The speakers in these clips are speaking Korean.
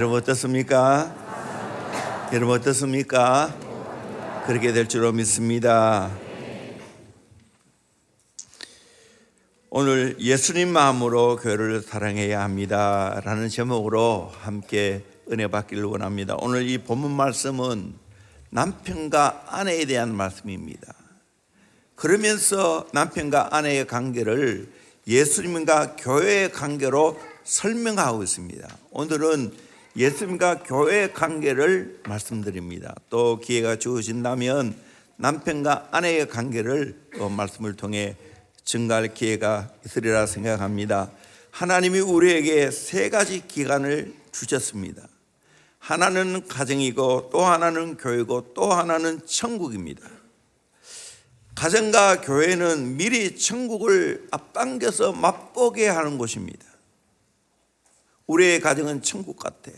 여러분 어떻습니까? 여러분 어떻습니까? 그렇게 될 줄로 믿습니다. 오늘 예수님 마음으로 교회를 사랑해야 합니다 라는 제목으로 함께 은혜 받기를 원합니다. 오늘 이 본문 말씀은 남편과 아내에 대한 말씀입니다. 그러면서 남편과 아내의 관계를 예수님과 교회의 관계로 설명하고 있습니다. 오늘은 예수님과 교회의 관계를 말씀드립니다. 또 기회가 주어진다면 남편과 아내의 관계를 말씀을 통해 증가할 기회가 있으리라 생각합니다. 하나님이 우리에게 세 가지 기관을 주셨습니다. 하나는 가정이고 또 하나는 교회고 또 하나는 천국입니다. 가정과 교회는 미리 천국을 앞당겨서 맛보게 하는 곳입니다. 우리의 가정은 천국 같아.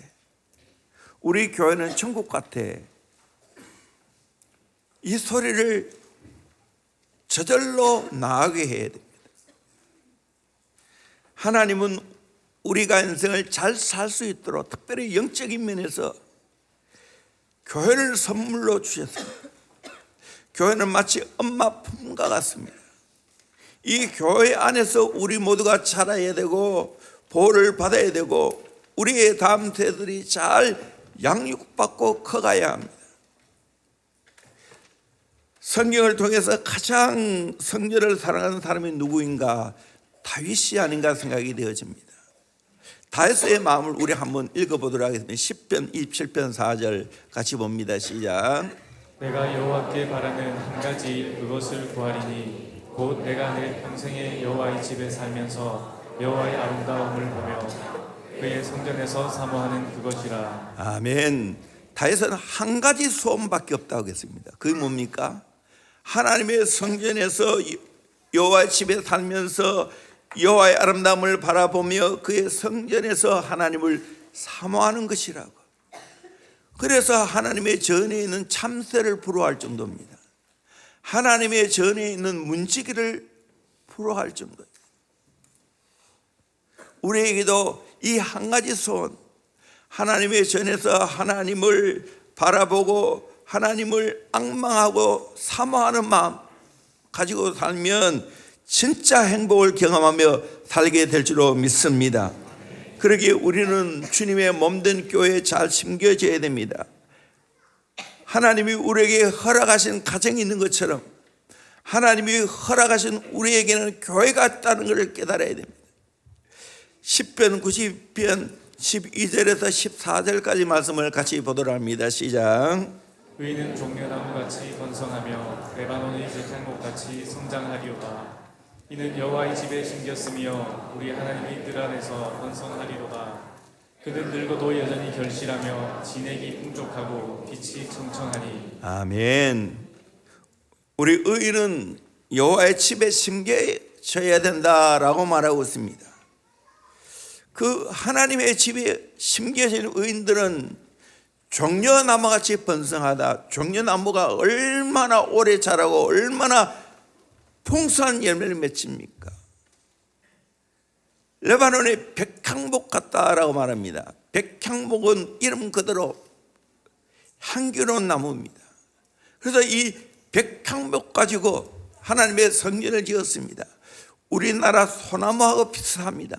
우리 교회는 천국 같아. 이 소리를 저절로 나가게 해야 됩니다. 하나님은 우리가 인생을 잘 살 수 있도록 특별히 영적인 면에서 교회를 선물로 주셨습니다. 교회는 마치 엄마 품과 같습니다. 이 교회 안에서 우리 모두가 자라야 되고 보호를 받아야 되고 우리의 다음 세대들이 잘 양육받고 커가야 합니다. 성경을 통해서 가장 성전을 사랑하는 사람이 누구인가? 다윗이 아닌가 생각이 되어집니다. 다윗의 마음을 우리 한번 읽어보도록 하겠습니다. 10편 27편 4절 같이 봅니다. 시작. 내가 여호와께 바라는 한 가지 그것을 구하리니 곧 내가 내 평생에 여호와의 집에 살면서 여호와의 아름다움을 보며 그의 성전에서 사모하는 그것이라. 아멘. 다윗은 한 가지 소원밖에 없다고 했습니다. 그게 뭡니까? 하나님의 성전에서 여호와의 집에 살면서 여호와의 아름다움을 바라보며 그의 성전에서 하나님을 사모하는 것이라고. 그래서 하나님의 전에 있는 참새를 부러워할 정도입니다. 하나님의 전에 있는 문지기를 부러워할 정도입니다. 우리에게도 이 한 가지 소원, 하나님의 전에서 하나님을 바라보고 하나님을 앙망하고 사모하는 마음 가지고 살면 진짜 행복을 경험하며 살게 될 줄로 믿습니다. 그러기에 우리는 주님의 몸된 교회에 잘 심겨져야 됩니다. 하나님이 우리에게 허락하신 가정이 있는 것처럼 하나님이 허락하신 우리에게는 교회가 있다는 것을 깨달아야 됩니다. 10편 90편 12절에서 14절까지 말씀을 같이 보도록 합니다. 시작. 의인은 종려나무같이 번성하며 레바논의 백향목같이 성장하리로다. 이는 여호와의 집에 심겼으며 우리 하나님의 뜰 안에서 번성하리로다. 그는 늙어도 여전히 결실하며 진액이 풍족하고 빛이 청청하니. 아멘. 우리 의인은 여호와의 집에 심겨져야 된다라고 말하고 있습니다. 그 하나님의 집에 심겨진 의인들은 종려나무같이 번성하다. 종려나무가 얼마나 오래 자라고 얼마나 풍성한 열매를 맺습니까? 레바논의 백향목 같다라고 말합니다. 백향목은 이름 그대로 향기로운 나무입니다. 그래서 이 백향목 가지고 하나님의 성전을 지었습니다. 우리나라 소나무하고 비슷합니다.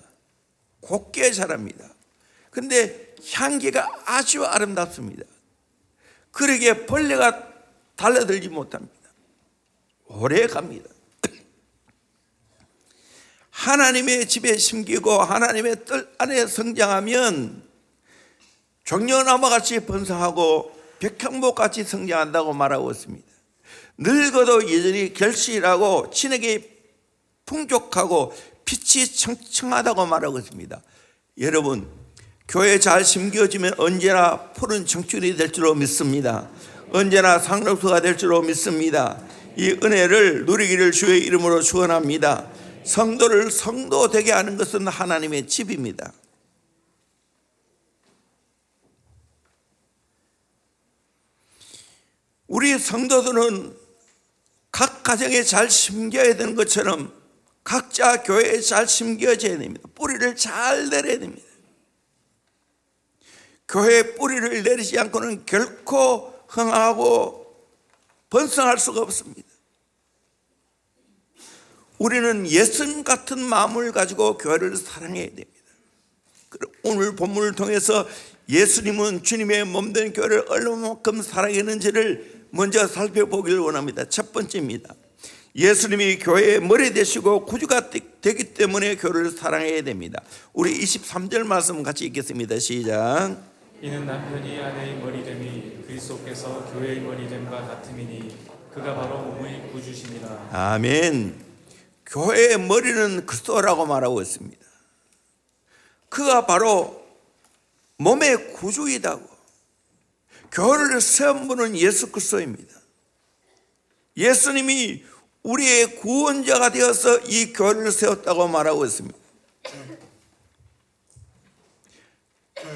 곱게 자랍니다. 그런데 향기가 아주 아름답습니다. 그러기에 벌레가 달려들지 못합니다. 오래 갑니다. 하나님의 집에 심기고 하나님의 뜰 안에 성장하면 종려나무같이 번성하고 백향목같이 성장한다고 말하고 있습니다. 늙어도 여전히 결실하고 진액이 풍족하고 빛이 청청하다고 말하고 있습니다. 여러분, 교회 잘 심겨지면 언제나 푸른 청춘이 될 줄로 믿습니다. 언제나 상록수가 될 줄로 믿습니다. 이 은혜를 누리기를 주의 이름으로 축원합니다. 성도를 성도 되게 하는 것은 하나님의 집입니다. 우리 성도들은 각 가정에 잘 심겨야 되는 것처럼 각자 교회에 잘 심겨져야 됩니다. 뿌리를 잘 내려야 됩니다. 교회의 뿌리를 내리지 않고는 결코 흥하고 번성할 수가 없습니다. 우리는 예수님 같은 마음을 가지고 교회를 사랑해야 됩니다. 오늘 본문을 통해서 예수님은 주님의 몸된 교회를 얼마만큼 사랑했는지를 먼저 살펴보기를 원합니다. 첫 번째입니다. 예수님이 교회의 머리 되시고 구주가 되기 때문에 교회를 사랑해야 됩니다. 우리 23절 말씀 같이 읽겠습니다. 시작. 이는 남편이 아내의 머리됨이 그리스도께서 교회의 머리됨과 같음이니 그가 바로 몸의 구주시니라. 아멘. 교회의 머리는 그리스도라고 말하고 있습니다. 그가 바로 몸의 구주이다고. 교회를 세운 분은 예수 그리스도입니다. 예수님이 우리의 구원자가 되어서 이 교회를 세웠다고 말하고 있습니다.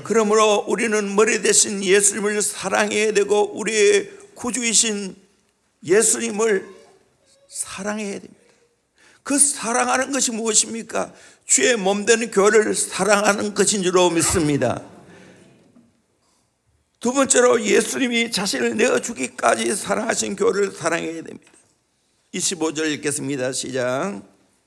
그러므로 우리는 머리 대신 예수님을 사랑해야 되고 우리의 구주이신 예수님을 사랑해야 됩니다. 그 사랑하는 것이 무엇입니까? 주의 몸된 교회를 사랑하는 것인 줄로 믿습니다. 두 번째로 예수님이 자신을 내어주기까지 사랑하신 교회를 사랑해야 됩니다. 25절 읽겠습니다. 시작.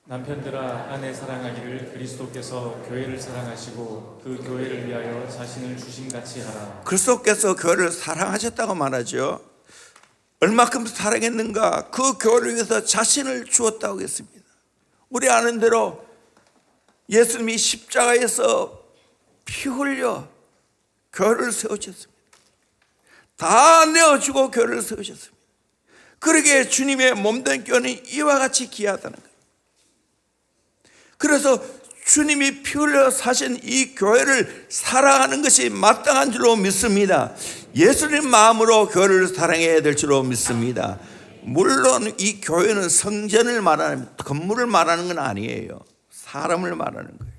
남편들아 아내 사랑하기를 그리스도께서 교회를 사랑하시고 그 교회를 위하여 자신을 주심같이 하라. 그리스도께서 교회를 사랑하셨다고 말하죠. 얼마큼 사랑했는가? 그 교회를 위해서 자신을 주었다고 했습니다. 우리 아는 대로 예수님이 십자가에서 피 흘려 교회를 세우셨습니다. 다 내어주고 교회를 세우셨습니다. 그러기에 주님의 몸된 교회는 이와 같이 귀하다는 거예요. 그래서 주님이 피 흘려 사신 이 교회를 사랑하는 것이 마땅한 줄로 믿습니다. 예수님 마음으로 교회를 사랑해야 될 줄로 믿습니다. 물론 이 교회는 성전을 말하는, 건물을 말하는 건 아니에요. 사람을 말하는 거예요.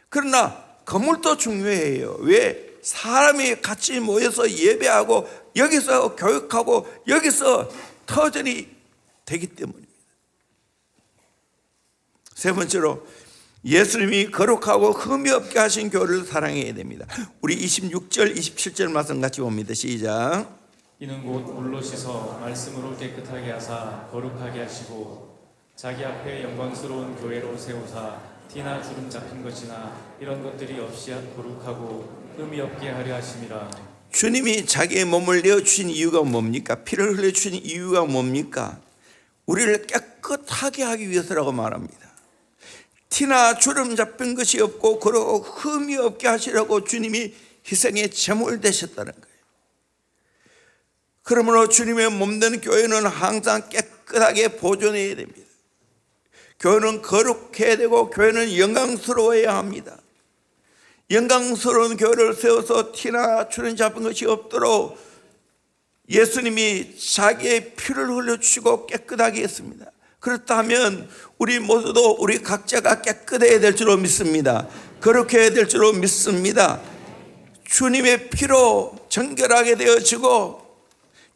그러나 건물도 중요해요. 왜? 사람이 같이 모여서 예배하고 여기서 교육하고 여기서 터전이 되기 때문입니다. 세 번째로 예수님이 거룩하고 흠이 없게 하신 교회를 사랑해야 됩니다. 우리 26절 27절 말씀 같이 봅니다. 시작. 이는 곧 물로 씻어 말씀으로 깨끗하게 하사 거룩하게 하시고 자기 앞에 영광스러운 교회로 세우사 티나 주름 잡힌 것이나 이런 것들이 없이 거룩하고 흠이 없게 하려 하심이라. 주님이 자기의 몸을 내어주신 이유가 뭡니까? 피를 흘려주신 이유가 뭡니까? 우리를 깨끗하게 하기 위해서라고 말합니다. 티나 주름 잡힌 것이 없고 그러고 흠이 없게 하시라고 주님이 희생의 제물 되셨다는 거예요. 그러므로 주님의 몸된 교회는 항상 깨끗하게 보존해야 됩니다. 교회는 거룩해야 되고 교회는 영광스러워야 합니다. 영광스러운 교회를 세워서 티나 주름 잡은 것이 없도록 예수님이 자기의 피를 흘려주시고 깨끗하게 했습니다. 그렇다면 우리 모두도 우리 각자가 깨끗해야 될 줄로 믿습니다. 거룩해야 될 줄로 믿습니다. 주님의 피로 정결하게 되어지고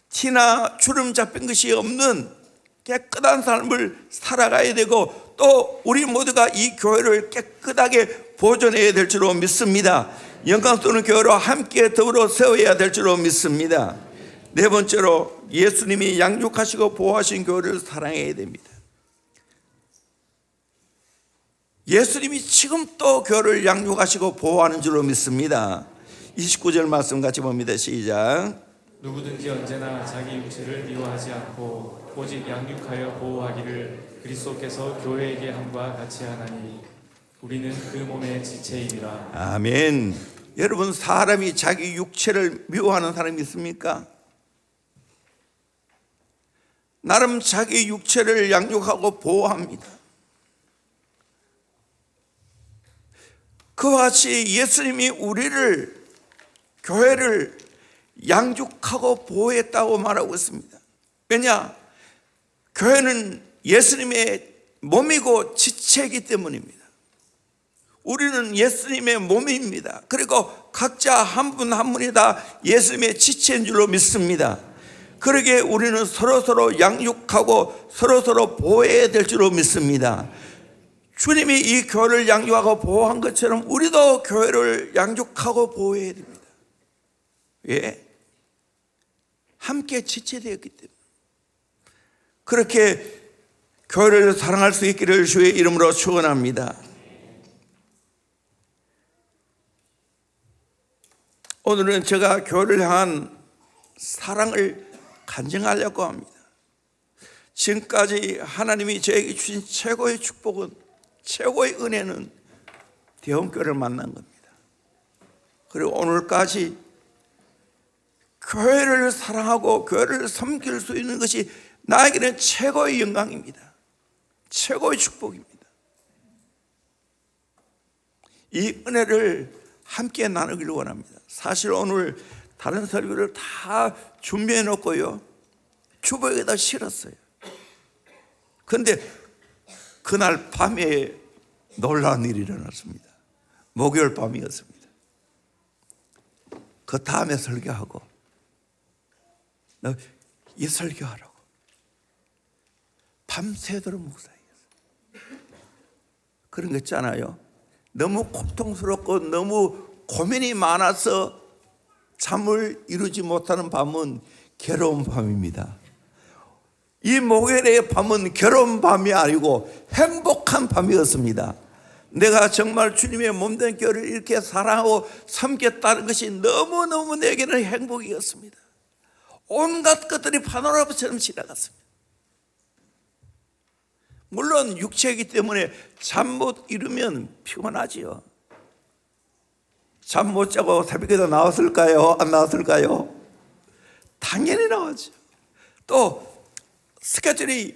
티나 주름 잡힌 것이 없는 깨끗한 삶을 살아가야 되고 또 우리 모두가 이 교회를 깨끗하게 보존해야 될 줄로 믿습니다. 영광스러운 교회로 함께 더불어 세워야 될 줄로 믿습니다. 네 번째로 예수님이 양육하시고 보호하신 교회를 사랑해야 됩니다. 예수님이 지금 또 교회를 양육하시고 보호하는 줄로 믿습니다. 29절 말씀 같이 봅니다. 시작. 누구든지 언제나 자기 육체를 미워하지 않고 오직 양육하여 보호하기를 그리스도께서 교회에게 함과 같이 하나니 우리는 그 몸의 지체이니라. 아멘. 여러분, 사람이 자기 육체를 미워하는 사람이 있습니까? 나름 자기 육체를 양육하고 보호합니다. 그와 같이 예수님이 우리를, 교회를 양육하고 보호했다고 말하고 있습니다. 왜냐? 교회는 예수님의 몸이고 지체이기 때문입니다. 우리는 예수님의 몸입니다. 그리고 각자 한 분 한 분이 다 예수님의 지체인 줄로 믿습니다. 그러기에 우리는 서로서로 양육하고 서로서로 보호해야 될 줄로 믿습니다. 주님이 이 교회를 양육하고 보호한 것처럼 우리도 교회를 양육하고 보호해야 됩니다. 왜? 함께 지체되었기 때문에. 그렇게 교회를 사랑할 수 있기를 주의 이름으로 축원합니다. 오늘은 제가 교회를 향한 사랑을 간증하려고 합니다. 지금까지 하나님이 저에게 주신 최고의 축복은, 최고의 은혜는 대원교회를 만난 겁니다. 그리고 오늘까지 교회를 사랑하고 교회를 섬길 수 있는 것이 나에게는 최고의 영광입니다. 최고의 축복입니다. 이 은혜를 함께 나누기를 원합니다. 사실 오늘 다른 설교를 다 준비해 놓고요, 주보에다 실었어요. 그런데 그날 밤에 놀라운 일이 일어났습니다. 목요일 밤이었습니다. 그 다음에 설교하고 이 설교하라고 밤새도록 묵상했어요. 그런 거 있잖아요. 너무 고통스럽고 너무 고민이 많아서 잠을 이루지 못하는 밤은 괴로운 밤입니다. 이 목요일의 밤은 괴로운 밤이 아니고 행복한 밤이었습니다. 내가 정말 주님의 몸된 교회를 이렇게 사랑하고 섬겼다는 것이 너무너무 내게는 행복이었습니다. 온갖 것들이 파노라마처럼 지나갔습니다. 물론 육체이기 때문에 잠 못 이루면 피곤하지요. 잠 못 자고 새벽에도 나왔을까요? 안 나왔을까요? 당연히 나왔죠. 또 스케줄이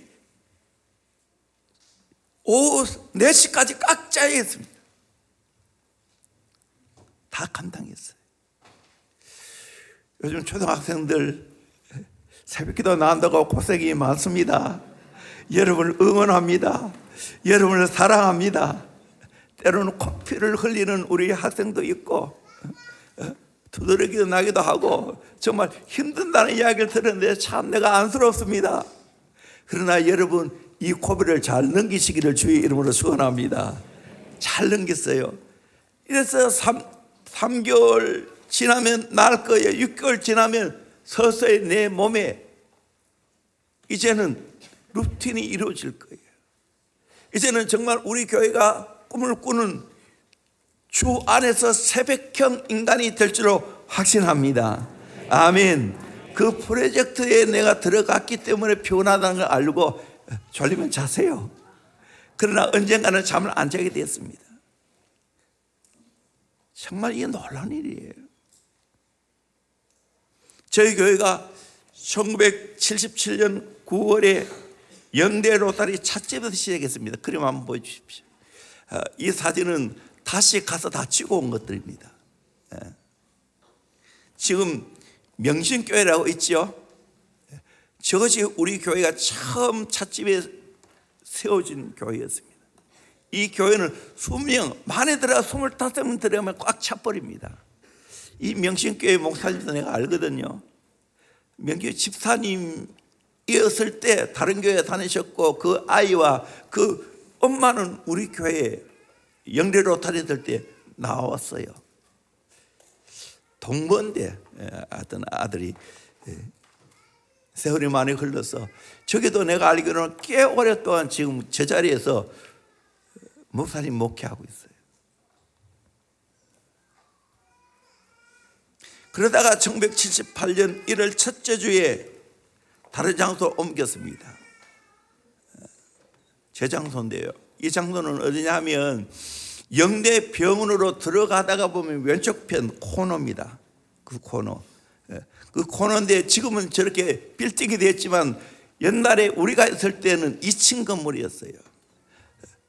오후 4시까지 꽉 짜여 있습니다. 다 감당했어요. 요즘 초등학생들 새벽기도 나온다고 고생이 많습니다. 여러분을 응원합니다. 여러분을 사랑합니다. 때로는 코피를 흘리는 우리 학생도 있고 두드러기도 나기도 하고 정말 힘든다는 이야기를 들었는데 참 내가 안쓰럽습니다. 그러나 여러분 이 고비를 잘 넘기시기를 주의 이름으로 축원합니다. 잘 넘겼어요. 이래서 3개월 지나면 나을 거예요. 6개월 지나면 서서히 내 몸에 이제는 루틴이 이루어질 거예요. 이제는 정말 우리 교회가 꿈을 꾸는 주 안에서 새벽형 인간이 될 줄로 확신합니다. 아멘. 그 프로젝트에 내가 들어갔기 때문에 피곤하다는 걸 알고 졸리면 자세요. 그러나 언젠가는 잠을 안 자게 되었습니다. 정말 이게 놀라운 일이에요. 저희 교회가 1977년 9월에 영대 로타리 찻집에서 시작했습니다. 그림 한번 보여주십시오. 이 사진은 다시 가서 다 찍어 온 것들입니다. 지금 명신교회라고 있죠. 저것이 우리 교회가 처음 찻집에 세워진 교회였습니다. 이 교회는 20명, 많이 들어가 25명 들어가면 꽉 차버립니다. 이 명신교회 목사님도 내가 알거든요. 명교회 집사님이었을 때 다른 교회 다니셨고 그 아이와 그 엄마는 우리 교회에 영대 로타리 될 때 나왔어요. 동번대 어떤 아들이 세월이 많이 흘러서 저기도 내가 알기로는 꽤 오랫동안 지금 저 자리에서 목사님 목회하고 있어요. 그러다가 1978년 1월 첫째 주에 다른 장소로 옮겼습니다. 제 장소인데요. 이 장소는 어디냐면 영대 병원으로 들어가다가 보면 왼쪽 편 코너입니다. 그 코너. 그 코너인데 지금은 저렇게 빌딩이 됐지만 옛날에 우리가 있을 때는 2층 건물이었어요.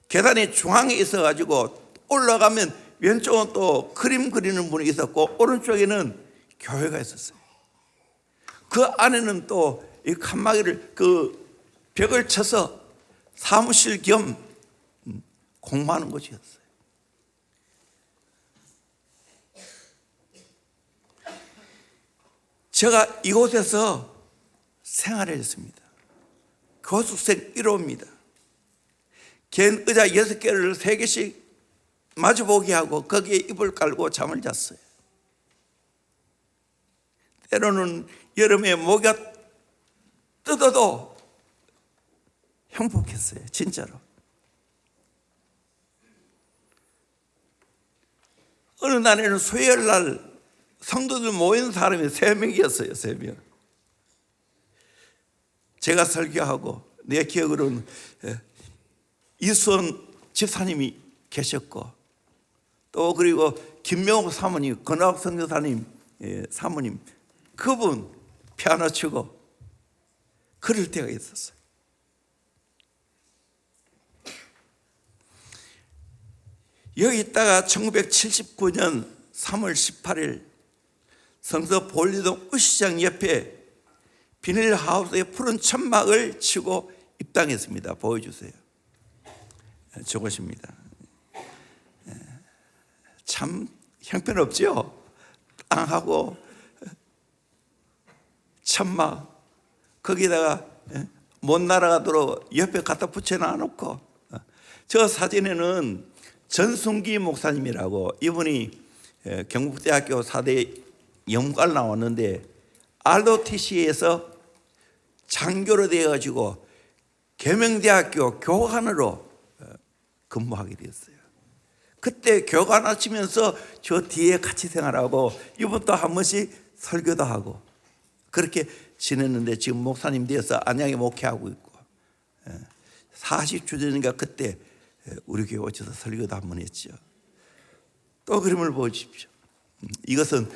계단이 중앙에 있어가지고 올라가면 왼쪽은 또 그림 그리는 분이 있었고 오른쪽에는 교회가 있었어요. 그 안에는 또 이 칸막이를 그 벽을 쳐서 사무실 겸 공부하는 곳이었어요. 제가 이곳에서 생활을 했습니다. 교숙생 1호입니다. 갠 의자 6개를 3개씩 마주보게 하고 거기에 이불 깔고 잠을 잤어요. 때로는 여름에 모기가 뜯어도 행복했어요. 진짜로. 어느 날에는 수요일날 성도들 모인 사람이 3명이었어요. 3명. 제가 설교하고 내 기억으로는 이수원 집사님이 계셨고, 또 그리고 김명호 사모님, 건학 선교사님 사모님, 그분 피아노 치고 그럴 때가 있었어요. 여기 있다가 1979년 3월 18일 성서 볼리동 우시장 옆에 비닐하우스에 푸른 천막을 치고 입당했습니다. 보여주세요. 저것입니다. 참 형편없죠? 땅하고 천막, 거기다가 못 날아가도록 옆에 갖다 붙여놔놓고, 저 사진에는 전순기 목사님이라고, 이분이 경북대학교 4대 영문과를 나왔는데 ROTC에서 장교로 되어가지고 계명대학교 교관으로 근무하게 되었어요. 그때 교관 하시면서 저 뒤에 같이 생활하고 이분도 한 번씩 설교도 하고 그렇게 지냈는데, 지금 목사님 되어서 안양에 목회하고 있고, 40주년인가 그때 우리 교회 오셔서 설교도 한 번 했죠. 또 그림을 보십시오. 이것은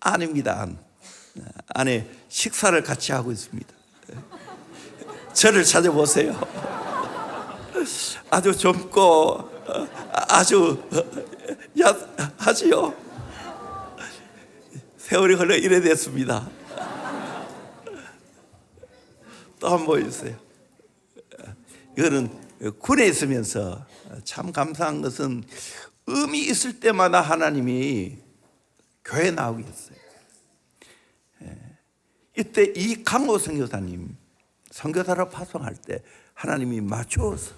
안입니다. 안에 식사를 같이 하고 있습니다. 저를 찾아보세요. 아주 젊고 아주 야하지요. 세월이 흘러 이래 됐습니다. 또 한 번 보여주세요. 이거는 군에 있으면서 참 감사한 것은 의미 있을 때마다 하나님이 교회 나오게 했어요. 이때 이강호 선교사님 선교사로 파송할 때 하나님이 맞추어서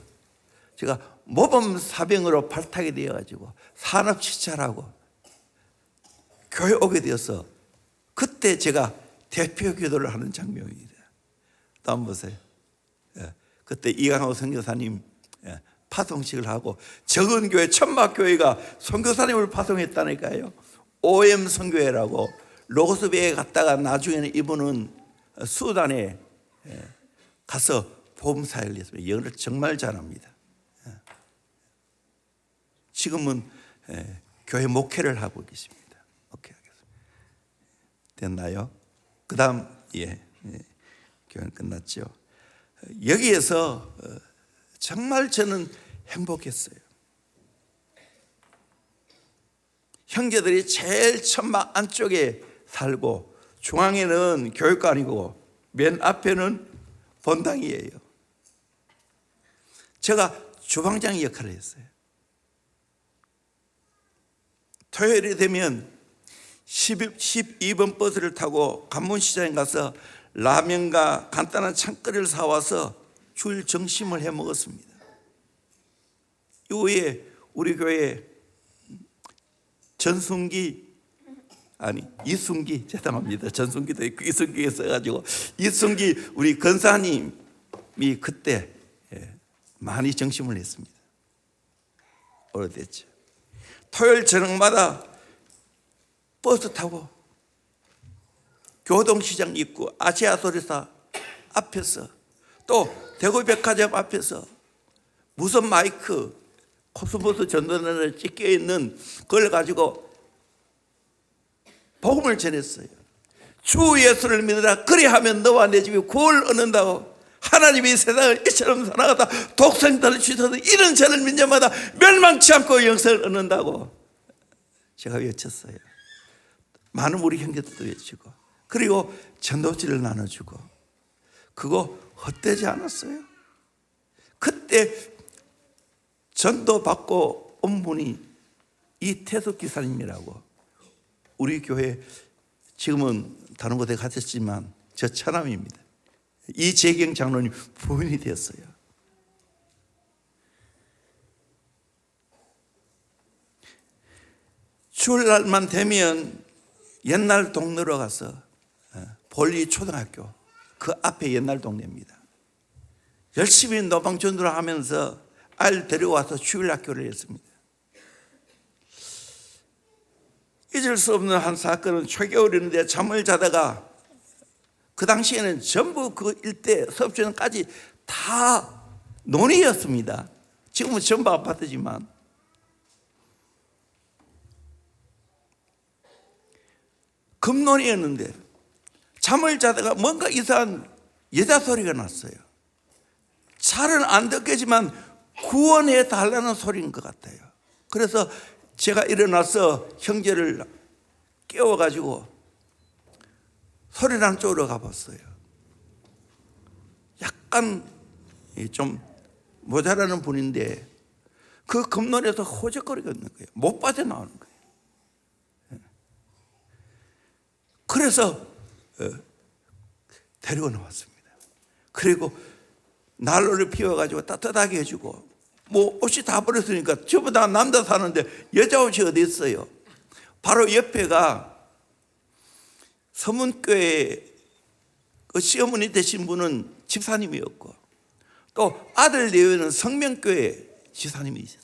제가 모범 사병으로 발탁이 되어가지고 산업 취찰하고 교회 오게 되어서 그때 제가 대표 기도를 하는 장면입니다. 또 한번 보세요. 그때 이강호 선교사님 파송식을 하고 적은 교회 천막교회가 선교사님을 파송했다니까요. OM 선교회라고 로고스베에 갔다가 나중에는 이분은 수단에 가서 복음사역을 했습니다. 영어를 정말 잘합니다. 지금은 교회 목회를 하고 계십니다. 목회하겠습니다. 됐나요? 그 다음 교회는 끝났죠. 여기에서 정말 저는 행복했어요. 형제들이 제일 천막 안쪽에 살고 중앙에는 교육관이고 맨 앞에는 본당이에요. 제가 주방장 역할을 했어요. 토요일이 되면 12번 버스를 타고 관문시장에 가서 라면과 간단한 찬거리를 사와서 줄 점심을 해 먹었습니다. 이후에 우리 교회 이순기 죄송합니다. 전순기도 있고 이순기가 있어가지고 이순기 우리 권사님이 그때 많이 정심을 했습니다. 오래됐죠. 토요일 저녁마다 버스 타고 교동시장 입구 아시아소리사 앞에서 또 대구백화점 앞에서 무선 마이크 코스모스 전도단을 찍혀 있는 그걸 가지고 복음을 전했어요. 주 예수를 믿으라 그리하면 너와 내 집이 구원을 얻는다고, 하나님이 세상을 이처럼 사랑하다 독생자를 주셔서 이런 죄를 믿는 자마다 멸망치 않고 영생을 얻는다고 제가 외쳤어요. 많은 우리 형제들도 외치고, 그리고 전도지를 나눠주고, 그거 헛되지 않았어요. 그때 전도 받고 온 분이 이태숙 기사님이라고, 우리 교회 지금은 다른 곳에 가셨지만 저 처남입니다. 이재경 장로님 부인이 되었어요. 주일날만 되면 옛날 동네로 가서 볼리 초등학교 그 앞에 옛날 동네입니다. 열심히 노방전도를 하면서 아이를 데려와서 주일학교를 했습니다. 잊을 수 없는 한 사건은 초겨울이었는데 잠을 자다가 그 당시에는 전부 그 일대 섭주까지 다 논이었습니다. 지금은 전부 아파트지만 금논이었는데 잠을 자다가 뭔가 이상한 여자 소리가 났어요. 잘은 안 듣겠지만 구원해 달라는 소리인 것 같아요. 그래서 제가 일어나서 형제를 깨워가지고 소리 나는 쪽으로 가봤어요. 약간 좀 모자라는 분인데 그 금론에서 호적거리고 있는 거예요. 못 빠져나오는 거예요. 그래서 데리고 나왔습니다. 그리고 난로를 피워가지고 따뜻하게 해주고 뭐 옷이 다 버렸으니까 전부 다 남자 사는데 여자 옷이 어디 있어요. 바로 옆에가 서문교회 그 시어머니 되신 분은 집사님이었고 또 아들 내외는 성명교회 지사님이 있었어요.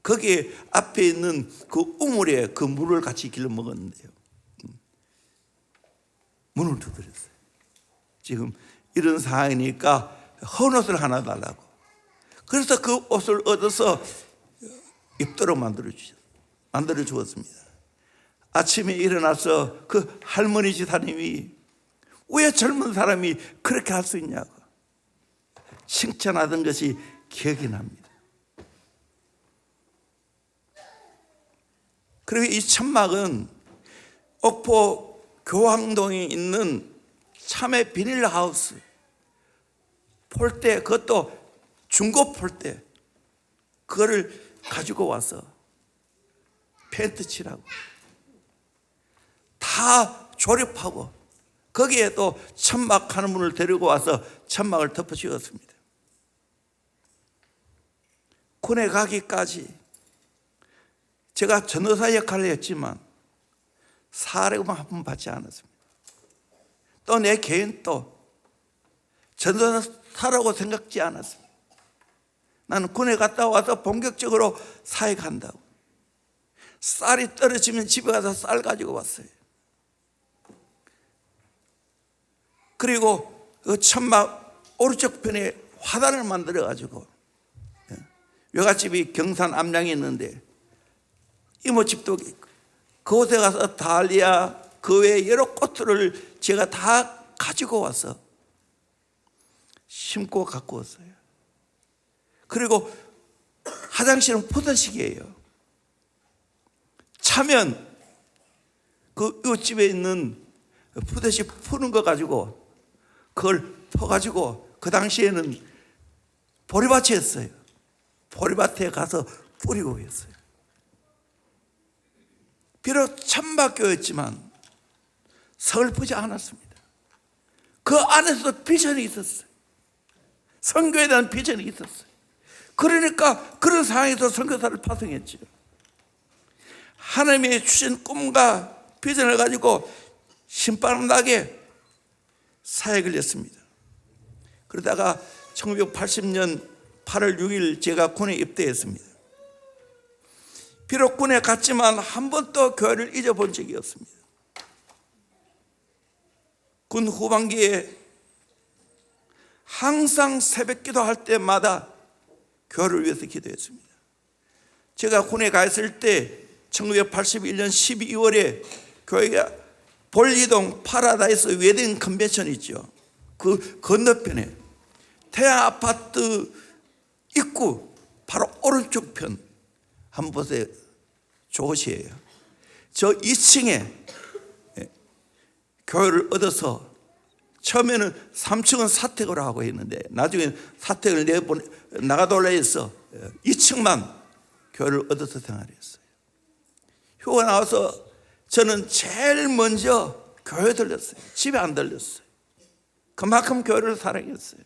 거기에 앞에 있는 그 우물에 그 물을 같이 길러 먹었는데요. 문을 두드렸어요. 지금 이런 상황이니까 헌옷을 하나 달라고. 그래서 그 옷을 얻어서 입도록 만들어 주었습니다. 아침에 일어나서 그 할머니 지사님이 왜 젊은 사람이 그렇게 할 수 있냐고 칭찬하던 것이 기억이 납니다. 그리고 이 천막은 옥포 교황동에 있는 참외 비닐하우스 폴대, 그것도 중고 폴대, 그거를 가지고 와서 페인트 칠하고 다 조립하고 거기에 또 천막 하는 분을 데리고 와서 천막을 덮어 씌웠습니다. 군에 가기까지 제가 전도사 역할을 했지만 사례만 한 번 받지 않았습니다. 또 내 개인도 전도사라고 생각지 않았습니다. 나는 군에 갔다 와서 본격적으로 사회 간다고. 쌀이 떨어지면 집에 가서 쌀 가지고 왔어요. 그리고 그 천막 오른쪽 편에 화단을 만들어 가지고 외갓집이 경산 암양에 있는데 이모집도 그곳에 가서 달리아 그 외에 여러 꽃들을 제가 다 가지고 와서 심고 갖고 왔어요. 그리고 화장실은 포도식이에요. 차면 그 이웃집에 있는 포도식 푸는 거 가지고 그걸 퍼가지고 그 당시에는 보리밭이었어요. 보리밭에 가서 뿌리고 했어요. 비록 천막교였지만 서글프지 않았습니다. 그 안에서도 비전이 있었어요. 선교에 대한 비전이 있었어요. 그러니까 그런 상황에서 선교사를 파송했죠. 하나님의 주신 꿈과 비전을 가지고 신바람나게 사역을 했습니다. 그러다가 1980년 8월 6일 제가 군에 입대했습니다. 비록 군에 갔지만 한 번도 교회를 잊어본 적이 없습니다. 군 후반기에 항상 새벽 기도할 때마다 교회를 위해서 기도했습니다. 제가 군에 가 있을 때 1981년 12월에 교회가 볼리동 파라다이스 웨딩 컨벤션이 있죠. 그 건너편에 태양 아파트 입구 바로 오른쪽 편 한번 보세요. 좋으시에요. 저 2층에 교회를 얻어서 처음에는 3층은 사택으로 하고 있는데 나중에 사택을 나가돌라 해서 2층만 교회를 얻어서 생활했어요. 휴가 나와서 저는 제일 먼저 교회 들렸어요. 집에 안 들렸어요. 그만큼 교회를 사랑했어요.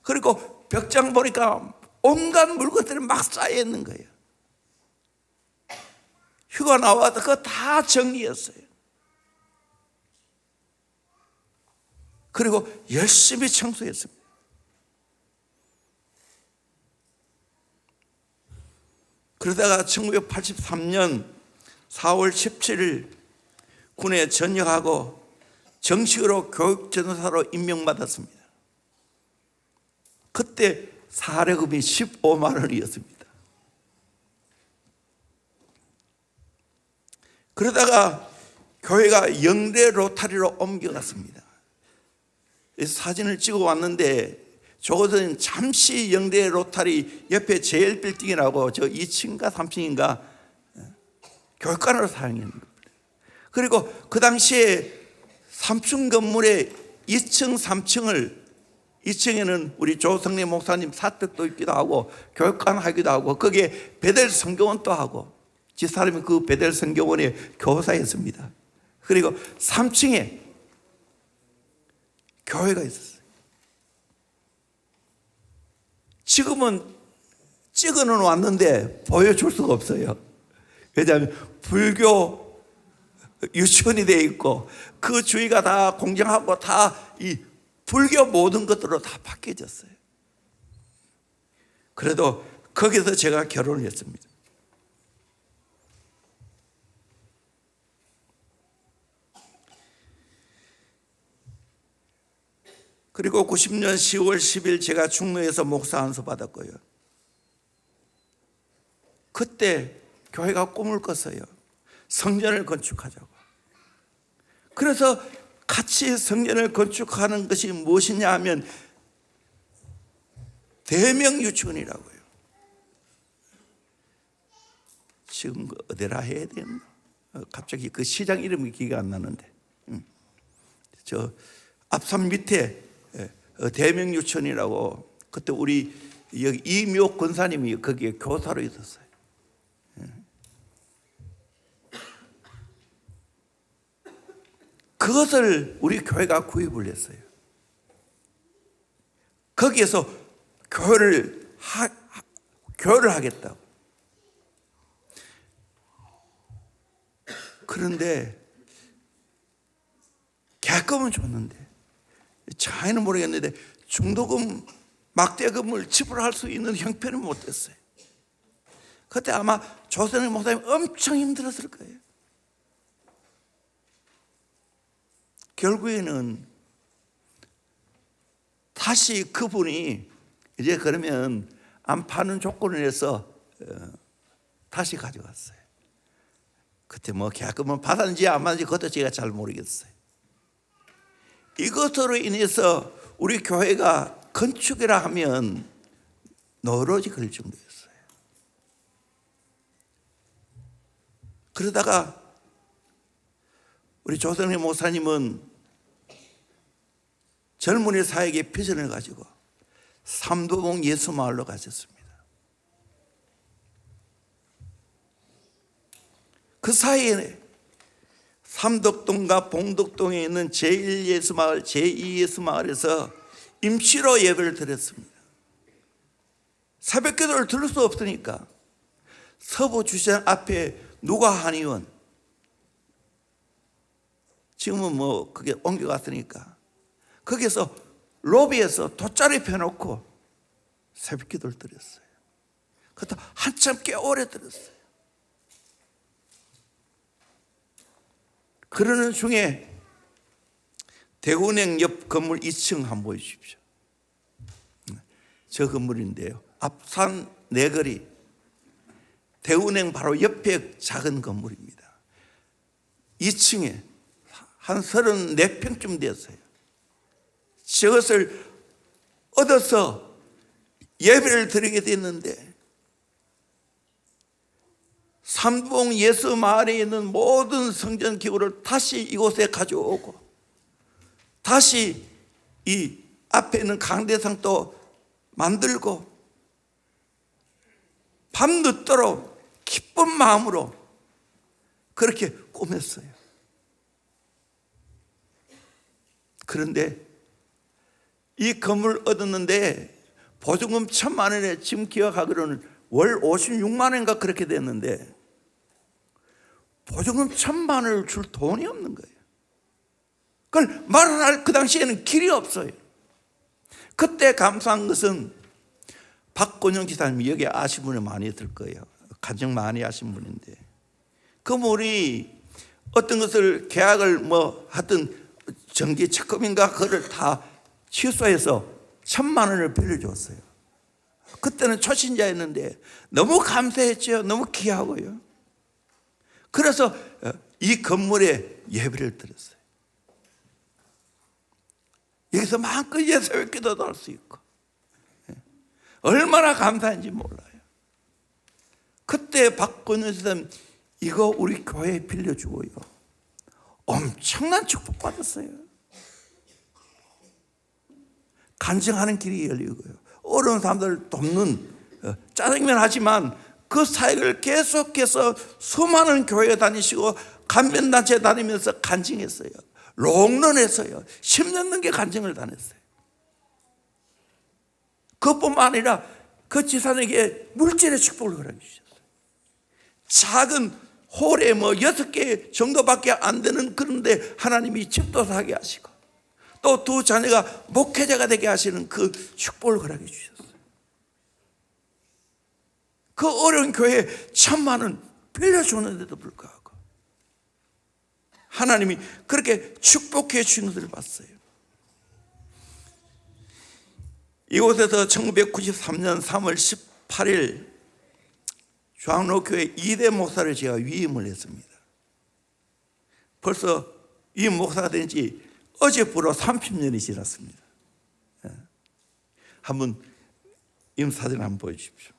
그리고 벽장 보니까 온갖 물건들이 막 쌓여 있는 거예요. 휴가 나와도 그거 다 정리했어요. 그리고 열심히 청소했습니다. 그러다가 1983년 4월 17일 군에 전역하고 정식으로 교육전사로 임명받았습니다. 그때 사례금이 15만 원이었습니다. 그러다가 교회가 영대 로타리로 옮겨갔습니다. 사진을 찍어 왔는데 저것은 잠시 영대 로타리 옆에 제일 빌딩이라고 저 2층인가 3층인가 교육관으로 사용했는 겁니다. 그리고 그 당시에 3층 건물에 2층, 3층을 2층에는 우리 조성래 목사님 사택도 있기도 하고 교육관 하기도 하고 거기에 베델 성경원도 하고 집사람이 그 베델 성경원에 교사였습니다. 그리고 3층에 교회가 있었어요. 지금은 찍어는 왔는데 보여줄 수가 없어요. 왜냐하면 불교 유치원이 되어 있고 그 주위가 다 공장하고 다 이 불교 모든 것들로 다 바뀌어졌어요. 그래도 거기서 제가 결혼을 했습니다. 그리고 90년 10월 10일 제가 충무에서 목사 안수 받았고요. 그때 교회가 꿈을 꿨어요. 성전을 건축하자고. 그래서 같이 성전을 건축하는 것이 무엇이냐 하면 대명 유치원이라고요. 지금 어디라 해야 되나? 갑자기 그 시장 이름이 기가 안 나는데 저 앞산 밑에 대명 유치원이라고 그때 우리 여기 이묘 권사님이 거기에 교사로 있었어요. 그것을 우리 교회가 구입을 했어요. 거기에서 교회를 하겠다고. 그런데 계약금은 줬는데 차이는 모르겠는데 중도금, 막대금을 지불할 수 있는 형편은 못 됐어요. 그때 아마 조선의 목사님 엄청 힘들었을 거예요. 결국에는 다시 그분이 이제 그러면 안 파는 조건을 해서 다시 가져갔어요. 그때 뭐 계약금은 받았는지 안 받았는지 그것도 제가 잘 모르겠어요. 이것으로 인해서 우리 교회가 건축이라 하면 노러지 그럴 정도였어요. 그러다가 우리 조성래 목사님은 젊은이 사에게 비전을 가지고 삼도봉 예수마을로 가셨습니다. 그 사이에 삼덕동과 봉덕동에 있는 제1예수마을, 제2예수마을에서 임시로 예배를 드렸습니다. 새벽기도를 들을 수 없으니까 서부주시장 앞에 누가 한의원, 지금은 뭐 그게 옮겨갔으니까 거기서 로비에서 돗자리 펴놓고 새벽기도를 드렸어요. 그것도 한참 꽤 오래 드렸어요. 그러는 중에 대구은행 옆 건물 2층 한번 보여주십시오. 저 건물인데요, 앞산 내거리 대구은행 바로 옆에 작은 건물입니다. 2층에 한 34평쯤 되었어요. 저것을 얻어서 예배를 드리게 됐는데 삼봉 예수 마을에 있는 모든 성전 기구를 다시 이곳에 가져오고 다시 이 앞에 있는 강대상도 만들고 밤늦도록 기쁜 마음으로 그렇게 꾸몄어요. 그런데 이 건물 얻었는데 보증금 1,000만 원에 지금 기억하기로는 월 56만 원인가 그렇게 됐는데 보조금 1,000만 원을 줄 돈이 없는 거예요. 그걸 말할 그 당시에는 길이 없어요. 그때 감사한 것은 박건영 지사님이 여기 아신 분이 많이 있을 거예요. 가정 많이 하신 분인데 그 분이 어떤 것을 계약을 뭐 하든 정기 적금인가 그걸 다 취소해서 1,000만 원을 빌려줬어요. 그때는 초신자였는데 너무 감사했죠. 너무 귀하고요. 그래서 이 건물에 예배를 드렸어요. 여기서 마음껏 예수의 기도도 할 수 있고 얼마나 감사한지 몰라요. 그때 박건우 선생님 이거 우리 교회에 빌려주고요. 엄청난 축복 받았어요. 간증하는 길이 열리고요. 어려운 사람들을 돕는 짜장면 하지만 그 사역을 계속해서 수많은 교회 다니시고 간면단체 다니면서 간증했어요. 롱런했어요. 10년 넘게 간증을 다녔어요. 그것뿐만 아니라 그 지사님에게 물질의 축복을 허락해 주셨어요. 작은 홀에 뭐 6개 정도밖에 안 되는 그런데 하나님이 집도 사게 하시고 또 두 자녀가 목회자가 되게 하시는 그 축복을 허락해 주셨어요. 그 어려운 교회에 1,000만 원 빌려줬는데도 불구하고 하나님이 그렇게 축복해 주신 것을 봤어요. 이곳에서 1993년 3월 18일 중앙로교회 이대 목사를 제가 위임을 했습니다. 벌써 이 목사가 된 지 어제부로 30년이 지났습니다. 한번 임사진 한번 보여주십시오.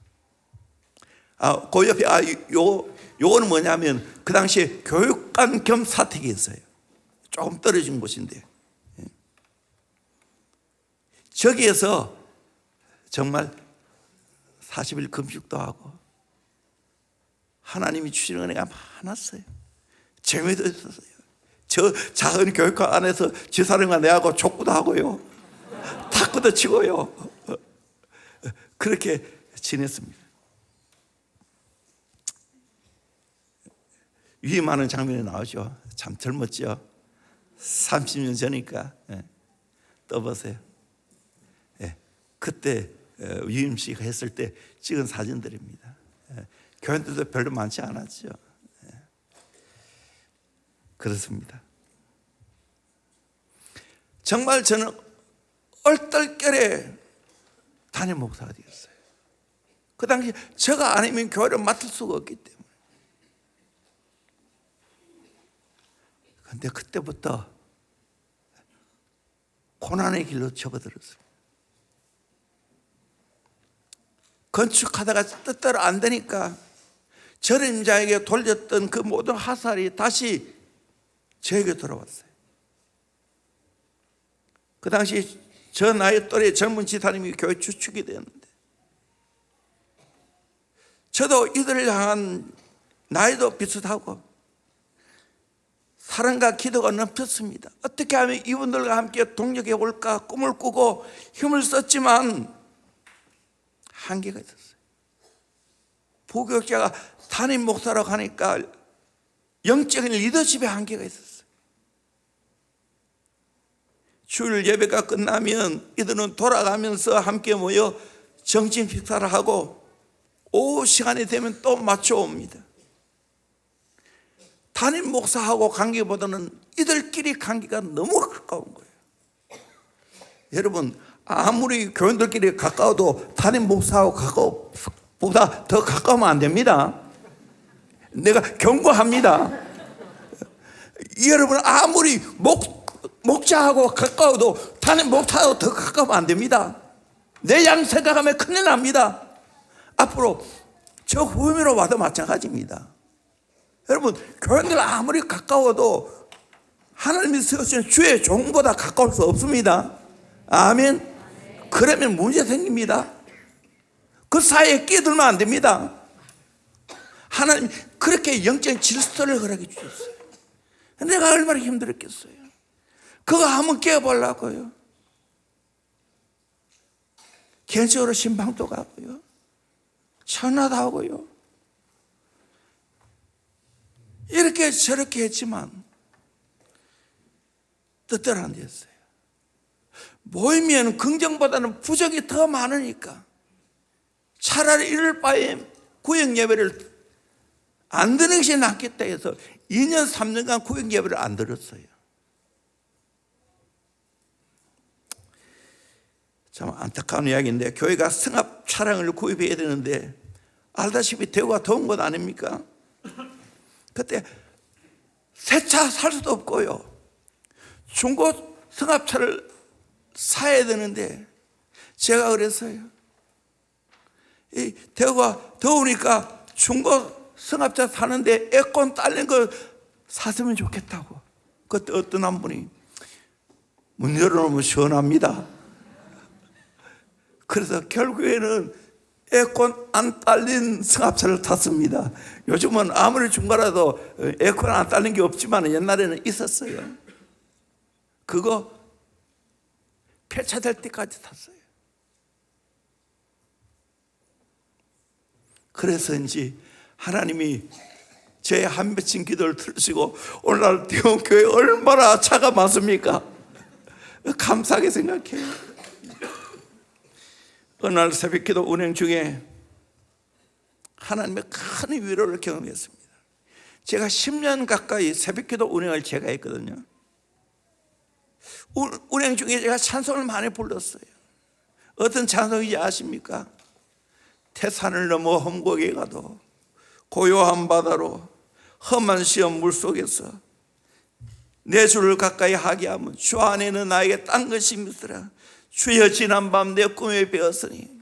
그 옆에 요거는 뭐냐면 그 당시에 교육관 겸 사택이었어요. 조금 떨어진 곳인데 저기에서 정말 40일 금식도 하고 하나님이 주시는 은혜가 많았어요. 재미도 있었어요. 저 작은 교육관 안에서 지사님과 내하고 족구도 하고요. 탁구도 치고요. 그렇게 지냈습니다. 위임하는 장면이 나오죠. 참 젊었죠. 30년 전이니까 떠보세요. 그때 위임식 했을 때 찍은 사진들입니다. 교인들도 별로 많지 않았죠. 그렇습니다. 정말 저는 얼떨결에 담임 목사가 되었어요. 그 당시 제가 아니면 교회를 맡을 수가 없기 때문에. 그런데 그때부터 고난의 길로 접어들었습니다. 건축하다가 뜻대로 안 되니까 전임자에게 돌렸던 그 모든 화살이 다시 저에게 돌아왔어요. 그 당시 저 나이 또래 젊은 지사님이 교회 주축이 되었는데 저도 이들을 향한 나이도 비슷하고 사랑과 기도가 넘쳤습니다. 어떻게 하면 이분들과 함께 동력해 올까 꿈을 꾸고 힘을 썼지만 한계가 있었어요. 부교육자가 담임 목사라고 하니까 영적인 리더십에 한계가 있었어요. 주일 예배가 끝나면 이들은 돌아가면서 함께 모여 점심 식사를 하고 오후 시간이 되면 또 맞춰옵니다. 담임 목사하고 관계보다는 이들끼리 관계가 너무 가까운 거예요. 여러분 아무리 교인들끼리 가까워도 담임 목사하고 보다 더 가까우면 안 됩니다. 내가 경고합니다. 여러분 아무리 목자하고 가까워도 담임 목사하고 더 가까우면 안 됩니다. 내 양 생각하면 큰일 납니다. 앞으로 저 후임으로 와도 마찬가지입니다. 여러분 교인들 아무리 가까워도 하나님이 세우신 주의 종보다 가까울 수 없습니다. 아멘. 그러면 문제 생깁니다. 그 사이에 끼들면 안 됩니다. 하나님 그렇게 영적인 질서를 허락해 주셨어요. 내가 얼마나 힘들었겠어요. 그거 한번 깨워보려고요. 개인적으로 신방도 가고요. 천하도 하고요. 이렇게 저렇게 했지만 뜻대로 안 됐어요. 모이면 긍정보다는 부정이 더 많으니까 차라리 이럴 바에 구역 예배를 안 드는 것이 낫겠다 해서 2년 3년간 구역 예배를 안 드렸어요. 참 안타까운 이야기인데, 교회가 성합 차량을 구입해야 되는데 알다시피 대구가 더운 것 아닙니까? 그때 새 차 살 수도 없고요, 중고 성합차를 사야 되는데 제가 그랬어요. 이 대구가 더우니까 중고 성합차 사는데 에어컨 딸린 거 샀으면 좋겠다고. 그때 어떤 한 분이 문 열어놓으면 시원합니다. 그래서 결국에는 에어컨 안 딸린 성합차를 탔습니다. 요즘은 아무리 중고라도 에어컨 안 딸린 게 없지만 옛날에는 있었어요. 그거 폐차될 때까지 탔어요. 그래서인지 하나님이 제 한 맺힌 기도를 들으시고 오늘날 대원교회 얼마나 차가 많습니까? 감사하게 생각해요. 어느 날 새벽기도 운행 중에 하나님의 큰 위로를 경험했습니다. 제가 10년 가까이 새벽기도 운행을 제가 했거든요. 운행 중에 제가 찬송을 많이 불렀어요. 어떤 찬송인지 아십니까? 태산을 넘어 험곡에 가도 고요한 바다로 험한 시험 물속에서 내 주를 가까이 하게 하면 주 안에는 나에게 딴 것이 있으라. 주여 지난밤 내 꿈에 배웠으니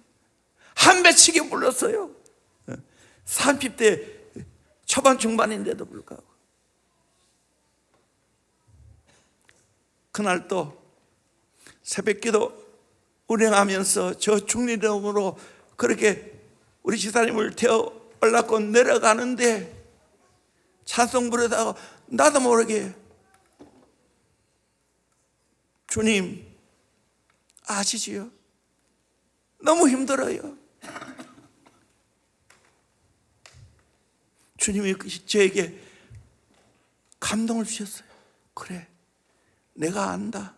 한 배치게 불렀어요. 30대 초반 중반인데도 불구하고. 그날 또 새벽기도 운행하면서 저 중리동으로 그렇게 우리 지사님을 태워 올라고 내려가는데 찬송 부르다가 나도 모르게 주님 아시지요? 너무 힘들어요. 주님이 저에게 감동을 주셨어요. 그래, 내가 안다.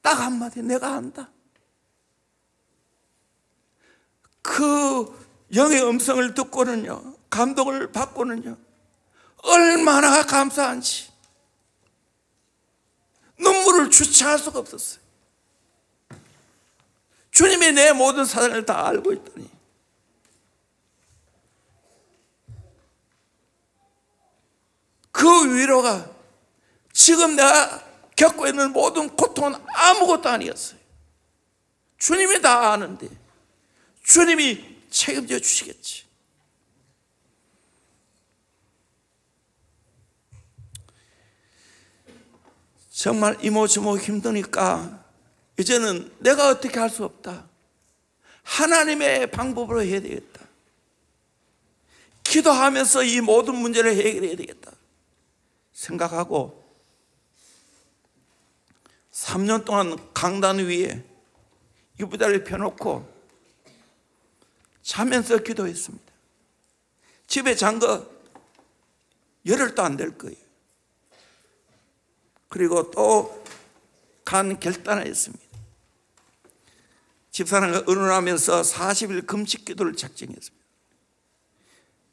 딱 한마디, 내가 안다. 그 영의 음성을 듣고는요, 감동을 받고는요, 얼마나 감사한지 눈물을 주체할 수가 없었어요. 주님이 내 모든 사정을 다 알고 있다니. 그 위로가 지금 내가 겪고 있는 모든 고통은 아무것도 아니었어요. 주님이 다 아는데 주님이 책임져 주시겠지. 정말 이모저모 힘드니까 이제는 내가 어떻게 할 수 없다. 하나님의 방법으로 해야 되겠다. 기도하면서 이 모든 문제를 해결해야 되겠다 생각하고 3년 동안 강단 위에 이부자를 펴놓고 자면서 기도했습니다. 집에 잔 거 열흘도 안 될 거예요. 그리고 또 간 결단을 했습니다. 집사람과 의논하면서 40일 금식 기도를 작정했습니다.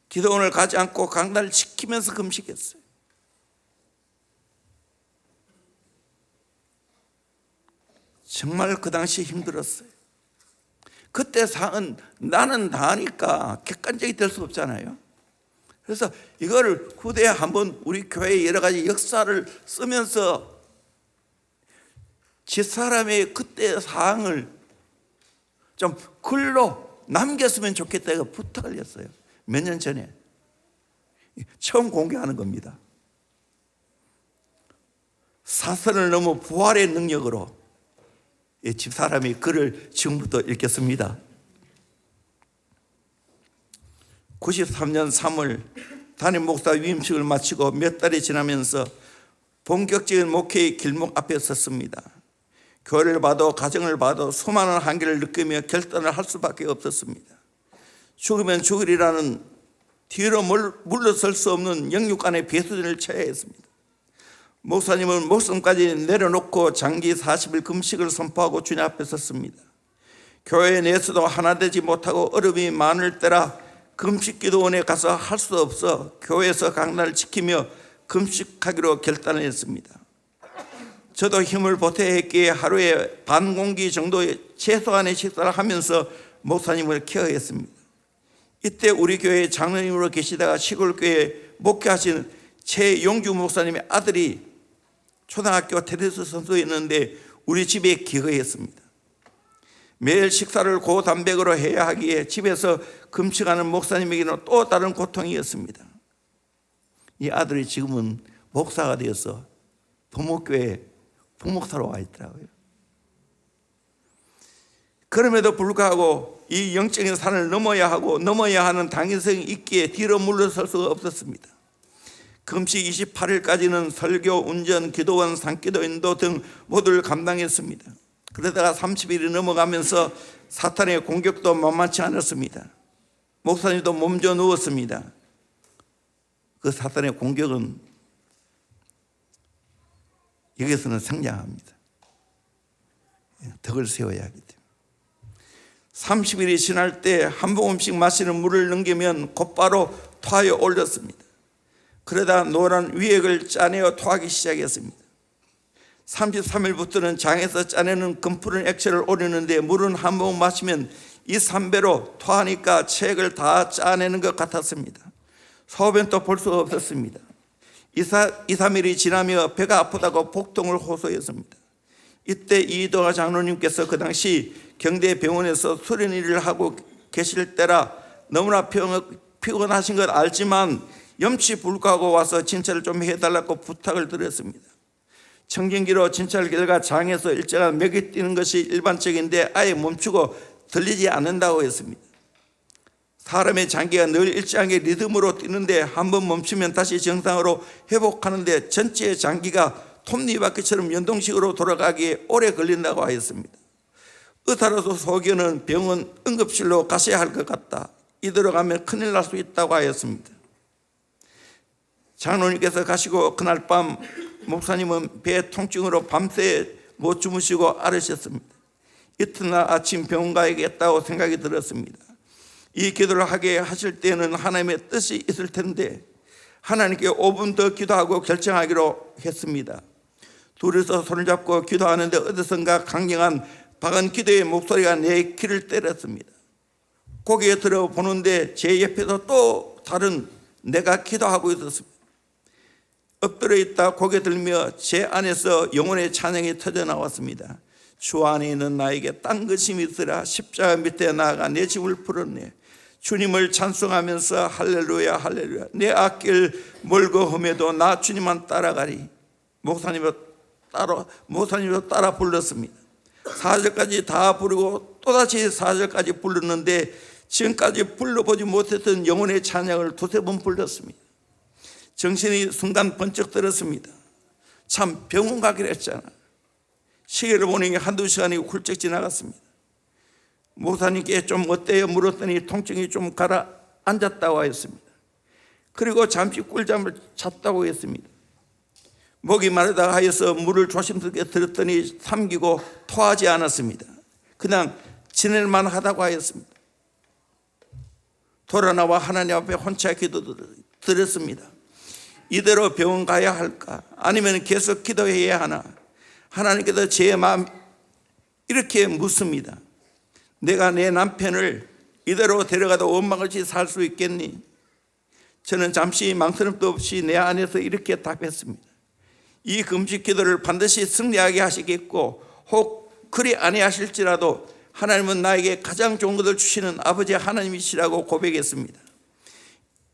기도원을 가지 않고 강단을 지키면서 금식했어요. 정말 그 당시 힘들었어요. 그때 상은 나는 나니까 객관적이 될 수 없잖아요. 그래서 이거를 후대에 한번 우리 교회의 여러 가지 역사를 쓰면서 집사람의 그때 사항을 좀 글로 남겼으면 좋겠다고 부탁을 했어요. 몇 년 전에 처음 공개하는 겁니다. 사선을 넘어 부활의 능력으로 집사람이 글을 지금부터 읽겠습니다. 93년 3월 담임 목사 위임식을 마치고 몇 달이 지나면서 본격적인 목회의 길목 앞에 섰습니다. 교회를 봐도 가정을 봐도 수많은 한계를 느끼며 결단을 할 수밖에 없었습니다. 죽으면 죽으리라는 뒤로 물러설 수 없는 영육간의 배수진을 쳐야 했습니다. 목사님은 목숨까지 내려놓고 장기 40일 금식을 선포하고 주님 앞에 섰습니다. 교회 내에서도 하나 되지 못하고 얼음이 많을 때라 금식기도원에 가서 할 수 없어 교회에서 강단을 지키며 금식하기로 결단을 했습니다. 저도 힘을 보태야 했기에 하루에 반 공기 정도의 최소한의 식사를 하면서 목사님을 케어했습니다. 이때 우리 교회 장로님으로 계시다가 시골교회에 목회하신 최용주 목사님의 아들이 초등학교 테니스 선수였는데 우리 집에 기거했습니다. 매일 식사를 고단백으로 해야 하기에 집에서 금식하는 목사님에게는 또 다른 고통이었습니다. 이 아들이 지금은 목사가 되어서 부목교회 부목사로 와 있더라고요. 그럼에도 불구하고 이 영적인 산을 넘어야 하고 넘어야 하는 당위성이 있기에 뒤로 물러설 수가 없었습니다. 금식 28일까지는 설교, 운전, 기도원, 산기도, 인도 등 모두를 감당했습니다. 그러다가 30일이 넘어가면서 사탄의 공격도 만만치 않았습니다. 목사님도 몸져 누웠습니다. 그 사탄의 공격은 여기서는 성장합니다. 덕을 세워야 하기 때문에 30일이 지날 때 한 모금씩 마시는 물을 넘기면 곧바로 토하여 올렸습니다. 그러다 노란 위액을 짜내어 토하기 시작했습니다. 33일부터는 장에서 짜내는 금푸른 액체를 오리는데 물은 한 모금 마시면 2, 3배로 토하니까 체액을 다 짜내는 것 같았습니다. 소변도 볼 수가 없었습니다. 2, 3일이 지나며 배가 아프다고 복통을 호소했습니다. 이때 이동하 장로님께서 그 당시 경대병원에서 수련 일을 하고 계실 때라 너무나 피곤하신 것 알지만 염치 불구하고 와서 진찰을 좀 해달라고 부탁을 드렸습니다. 청진기로 진찰 결과 장에서 일정한 맥이 뛰는 것이 일반적인데 아예 멈추고 들리지 않는다고 했습니다. 사람의 장기가 늘 일정하게 리듬으로 뛰는데 한번 멈추면 다시 정상으로 회복하는데 전체 장기가 톱니바퀴처럼 연동식으로 돌아가기에 오래 걸린다고 하였습니다. 의사로서 소견은 병원 응급실로 가셔야 할 것 같다. 이대로 가면 큰일 날 수 있다고 하였습니다. 장로님께서 가시고 그날 밤 목사님은 배 통증으로 밤새 못 주무시고 앓으셨습니다. 이튿날 아침 병원 가야겠다고 생각이 들었습니다. 이 기도를 하게 하실 때는 하나님의 뜻이 있을 텐데 하나님께 5분 더 기도하고 결정하기로 했습니다. 둘이서 손을 잡고 기도하는데 어디선가 강력한 박은 기도의 목소리가 내 귀를 때렸습니다. 고개 들어보는데 제 옆에서 또 다른 내가 기도하고 있었습니다. 엎드려 있다 고개 들며 제 안에서 영혼의 찬양이 터져 나왔습니다. 주 안에 있는 나에게 딴 것이 있으라. 십자가 밑에 나아가 내 집을 풀었네. 주님을 찬송하면서 할렐루야 할렐루야. 내 앞길 멀고 험해도 나 주님만 따라가리. 목사님도 따라 불렀습니다. 4절까지 다 부르고 또다시 4절까지 불렀는데 지금까지 불러보지 못했던 영혼의 찬양을 두세 번 불렀습니다. 정신이 순간 번쩍 들었습니다. 참 병원 가기로 했잖아. 시계를 보니 한두 시간이 훌쩍 지나갔습니다. 목사님께 좀 어때요? 물었더니 통증이 좀 가라앉았다고 하였습니다. 그리고 잠시 꿀잠을 잤다고 했습니다. 목이 마르다 하여서 물을 조심스럽게 들었더니 삼키고 토하지 않았습니다. 그냥 지낼만 하다고 하였습니다. 돌아나와 하나님 앞에 혼자 기도드렸습니다. 이대로 병원 가야 할까? 아니면 계속 기도해야 하나? 하나님께서 제 마음 이렇게 묻습니다. 내가 내 남편을 이대로 데려가도 원망없이 살 수 있겠니? 저는 잠시 망설임도 없이 내 안에서 이렇게 답했습니다. 이 금식 기도를 반드시 승리하게 하시겠고 혹 그리 아니하실지라도 하나님은 나에게 가장 좋은 것을 주시는 아버지 하나님이시라고 고백했습니다.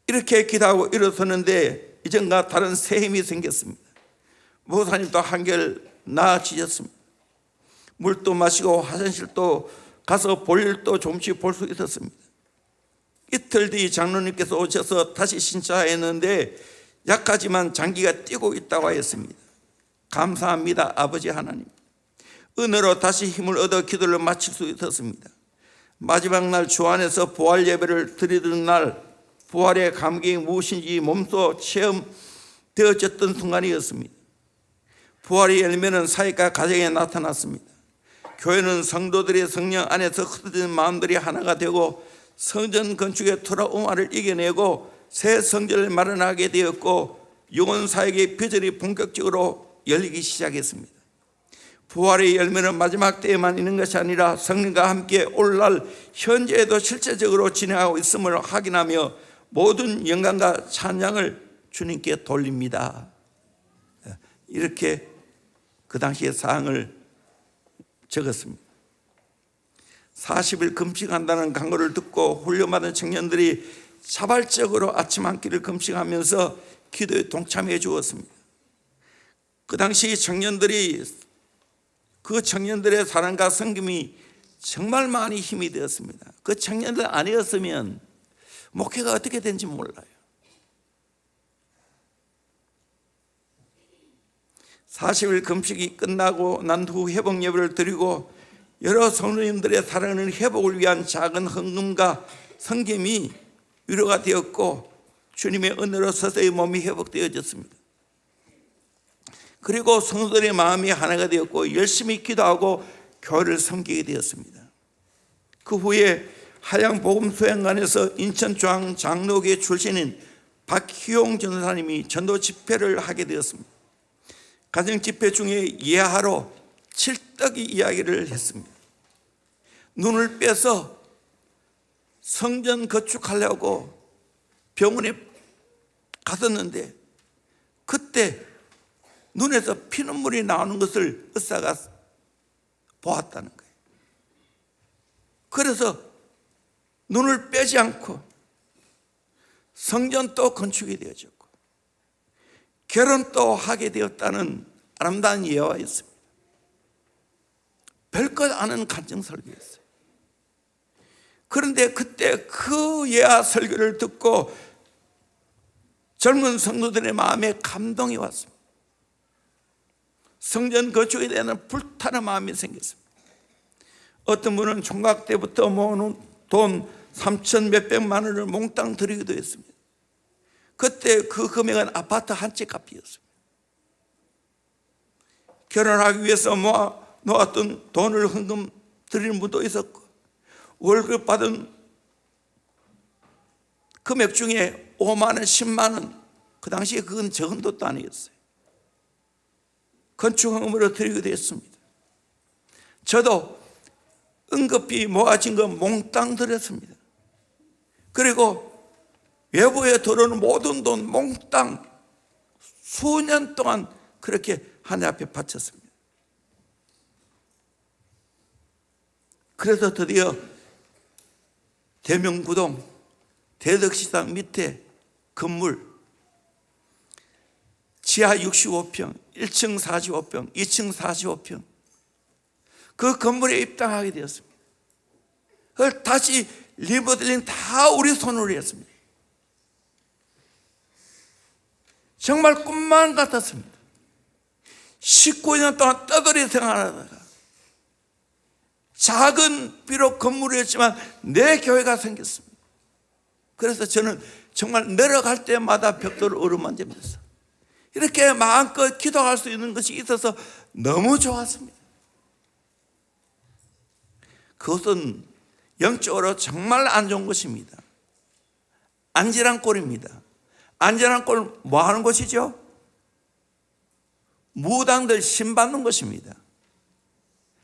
이렇게 기도하고 일어섰는데 이전과 다른 새 힘이 생겼습니다. 목사님도 한결 나아지셨습니다. 물도 마시고 화장실도 가서 볼 일도 조금씩 볼 수 있었습니다. 이틀 뒤 장로님께서 오셔서 다시 신차했는데 약하지만 장기가 뛰고 있다고 하였습니다. 감사합니다 아버지 하나님. 은혜로 다시 힘을 얻어 기도를 마칠 수 있었습니다. 마지막 날 주 안에서 부활 예배를 드리던 날 부활의 감격이 무엇인지 몸소 체험되어졌던 순간이었습니다. 부활의 열매는 사역과 가정에 나타났습니다. 교회는 성도들의 성령 안에서 흩어진 마음들이 하나가 되고 성전 건축의 트라우마를 이겨내고 새 성전을 마련하게 되었고 영혼 사역의 비전이 본격적으로 열리기 시작했습니다. 부활의 열매는 마지막 때에만 있는 것이 아니라 성령과 함께 오늘날 현재에도 실제적으로 진행하고 있음을 확인하며 모든 영광과 찬양을 주님께 돌립니다. 이렇게 그 당시의 사항을 적었습니다. 40일 금식한다는 강구를 듣고 훈련받은 청년들이 자발적으로 아침 한 끼를 금식하면서 기도에 동참해 주었습니다. 그 당시 청년들이 그 청년들의 사랑과 섬김이 정말 많이 힘이 되었습니다. 그 청년들 아니었으면 목회가 어떻게 된지 몰라요. 40일 금식이 끝나고 난 후 회복 예배를 드리고 여러 성도님들의 사랑하는 회복을 위한 작은 헌금과 섬김이 위로가 되었고 주님의 은혜로 서서히 몸이 회복되어졌습니다. 그리고 성도들의 마음이 하나가 되었고 열심히 기도하고 교회를 섬기게 되었습니다. 그 후에 하양복음수양관에서 인천중앙 장로교회 출신인 박희용 전도사님이 전도 집회를 하게 되었습니다. 가정집회 중에 예하로 칠떡이 이야기를 했습니다. 눈을 빼서 성전 건축하려고 병원에 갔었는데 그때 눈에서 피눈물이 나오는 것을 의사가 보았다는 거예요. 그래서 눈을 빼지 않고 성전도 건축이 되어졌고 결혼도 하게 되었다는 아름다운 예화였습니다. 별것 아는 간증 설교였어요. 그런데 그때 그 예화 설교를 듣고 젊은 성도들의 마음에 감동이 왔습니다. 성전 건축에 대한 불타는 마음이 생겼습니다. 어떤 분은 총각 때부터 모으는 돈 3천 몇백만 원을 몽땅 드리기도 했습니다. 그때 그 금액은 아파트 한 채 값이었습니다. 결혼하기 위해서 모았던 돈을 헌금 드리는 분도 있었고 월급 받은 금액 중에 5만 원, 10만 원, 그 당시에 그건 적은 돈도 아니었어요. 건축헌금으로 드리기도 했습니다. 저도 응급비 모아진 거 몽땅 드렸습니다. 그리고 외부에 들어오는 모든 돈 몽땅 수년 동안 그렇게 하늘 앞에 바쳤습니다. 그래서 드디어 대명구동 대덕시장 밑에 건물 지하 65평, 1층 45평, 2층 45평 그 건물에 입당하게 되었습니다. 그걸 다시 리모델링 다 우리 손으로 했습니다. 정말 꿈만 같았습니다. 19년 동안 떠돌이 생활하다가 작은 비록 건물이었지만 내 교회가 생겼습니다. 그래서 저는 정말 내려갈 때마다 벽돌을 어루만지면서 이렇게 마음껏 기도할 수 있는 것이 있어서 너무 좋았습니다. 그것은 영적으로 정말 안 좋은 것입니다. 안전한 꼴입니다. 안전한 꼴 뭐 하는 것이죠? 무당들 신받는 것입니다.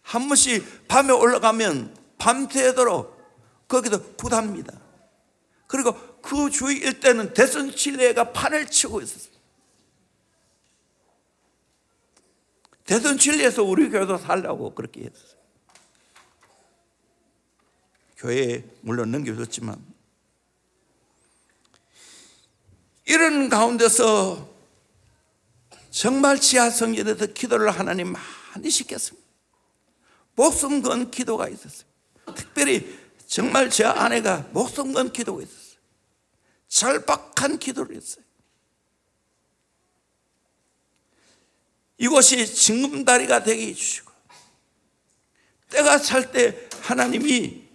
한 번씩 밤에 올라가면 밤새도록 거기서 굿합니다. 그리고 그 주위 일대는 대선 칠레가 판을 치고 있었어요. 대선 칠레에서 우리 교회도 살라고 그렇게 했어요. 교회에 물론 넘겨줬지만 이런 가운데서 정말 지하 성전에서 기도를 하나님 많이 시켰습니다. 목숨 건 기도가 있었어요. 특별히 정말 제 아내가 목숨 건 기도가 있었어요. 절박한 기도를 했어요. 이곳이 징검다리가 되게 해주시고 때가 찰 때 하나님이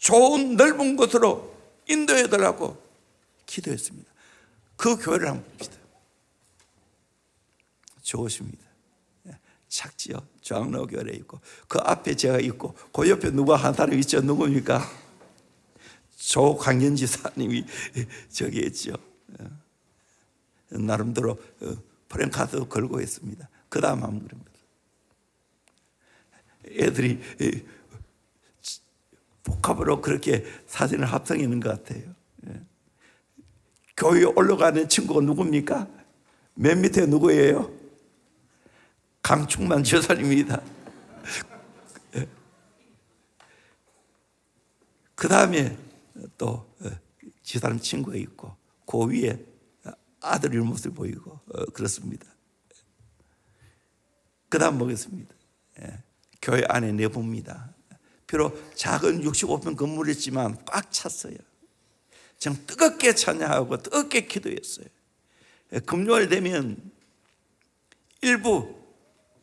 좋은 넓은 곳으로 인도해 달라고 기도했습니다. 그 교회를 한번 봅시다. 좋으십니다. 작지요. 장로교회에 있고 그 앞에 제가 있고 그 옆에 누가 한 사람 있죠. 누굽니까? 조광현 지사님이 저기 있죠. 나름대로 프랭카드 걸고 있습니다. 그 다음 한번 그럽니다. 애들이 복합으로 그렇게 사진을 합성해 있는 것 같아요. 교회에 올라가는 친구가 누굽니까? 맨 밑에 누구예요? 강충만 지사님입니다. 그 다음에 또 지사님 친구가 있고 그 위에 아들의 모습이 보이고 그렇습니다. 그 다음 보겠습니다. 교회 안에 내부입니다. 비록 작은 65평 건물이지만 꽉 찼어요. 정말 뜨겁게 찬양하고 뜨겁게 기도했어요. 금요일 되면 일부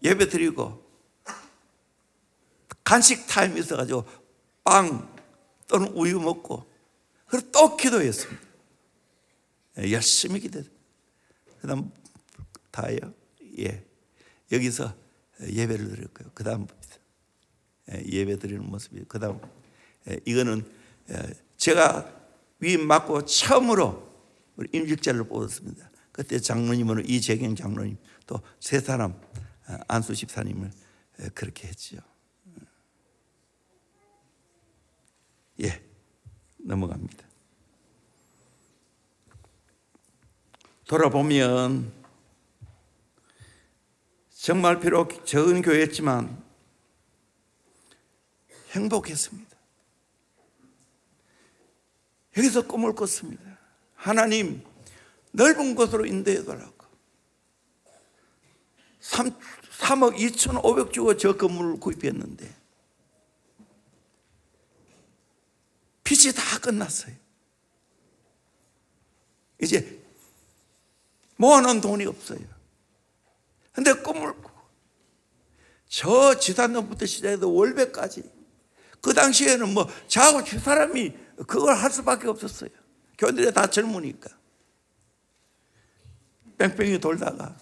예배 드리고 간식 타임이 있어가지고 빵 또는 우유 먹고 그리고 또 기도했습니다. 열심히 기도했어요. 그 다음 다요. 예. 여기서 예배를 드렸고요. 그 다음 예배 드리는 모습이에요. 그 다음 이거는 제가 위임 맡고 처음으로 우리 임직자를 뽑았습니다. 그때 장로님은 이재경 장로님 또 세 사람 안수 집사님을 그렇게 했죠. 예, 넘어갑니다. 돌아보면 정말 비록 적은 교회였지만 행복했습니다. 여기서 꿈을 꿨습니다. 하나님 넓은 곳으로 인도해달라고. 3억 2,500 주고 저 건물을 구입했는데 빚이 다 끝났어요. 이제 모아놓은 돈이 없어요. 근데 꿈을 꾸고 저 지산동부터 시작해서 월배까지 그 당시에는 뭐 저하고 집 사람이 그걸 할 수밖에 없었어요. 교인들이 다 젊으니까 뺑뺑이 돌다가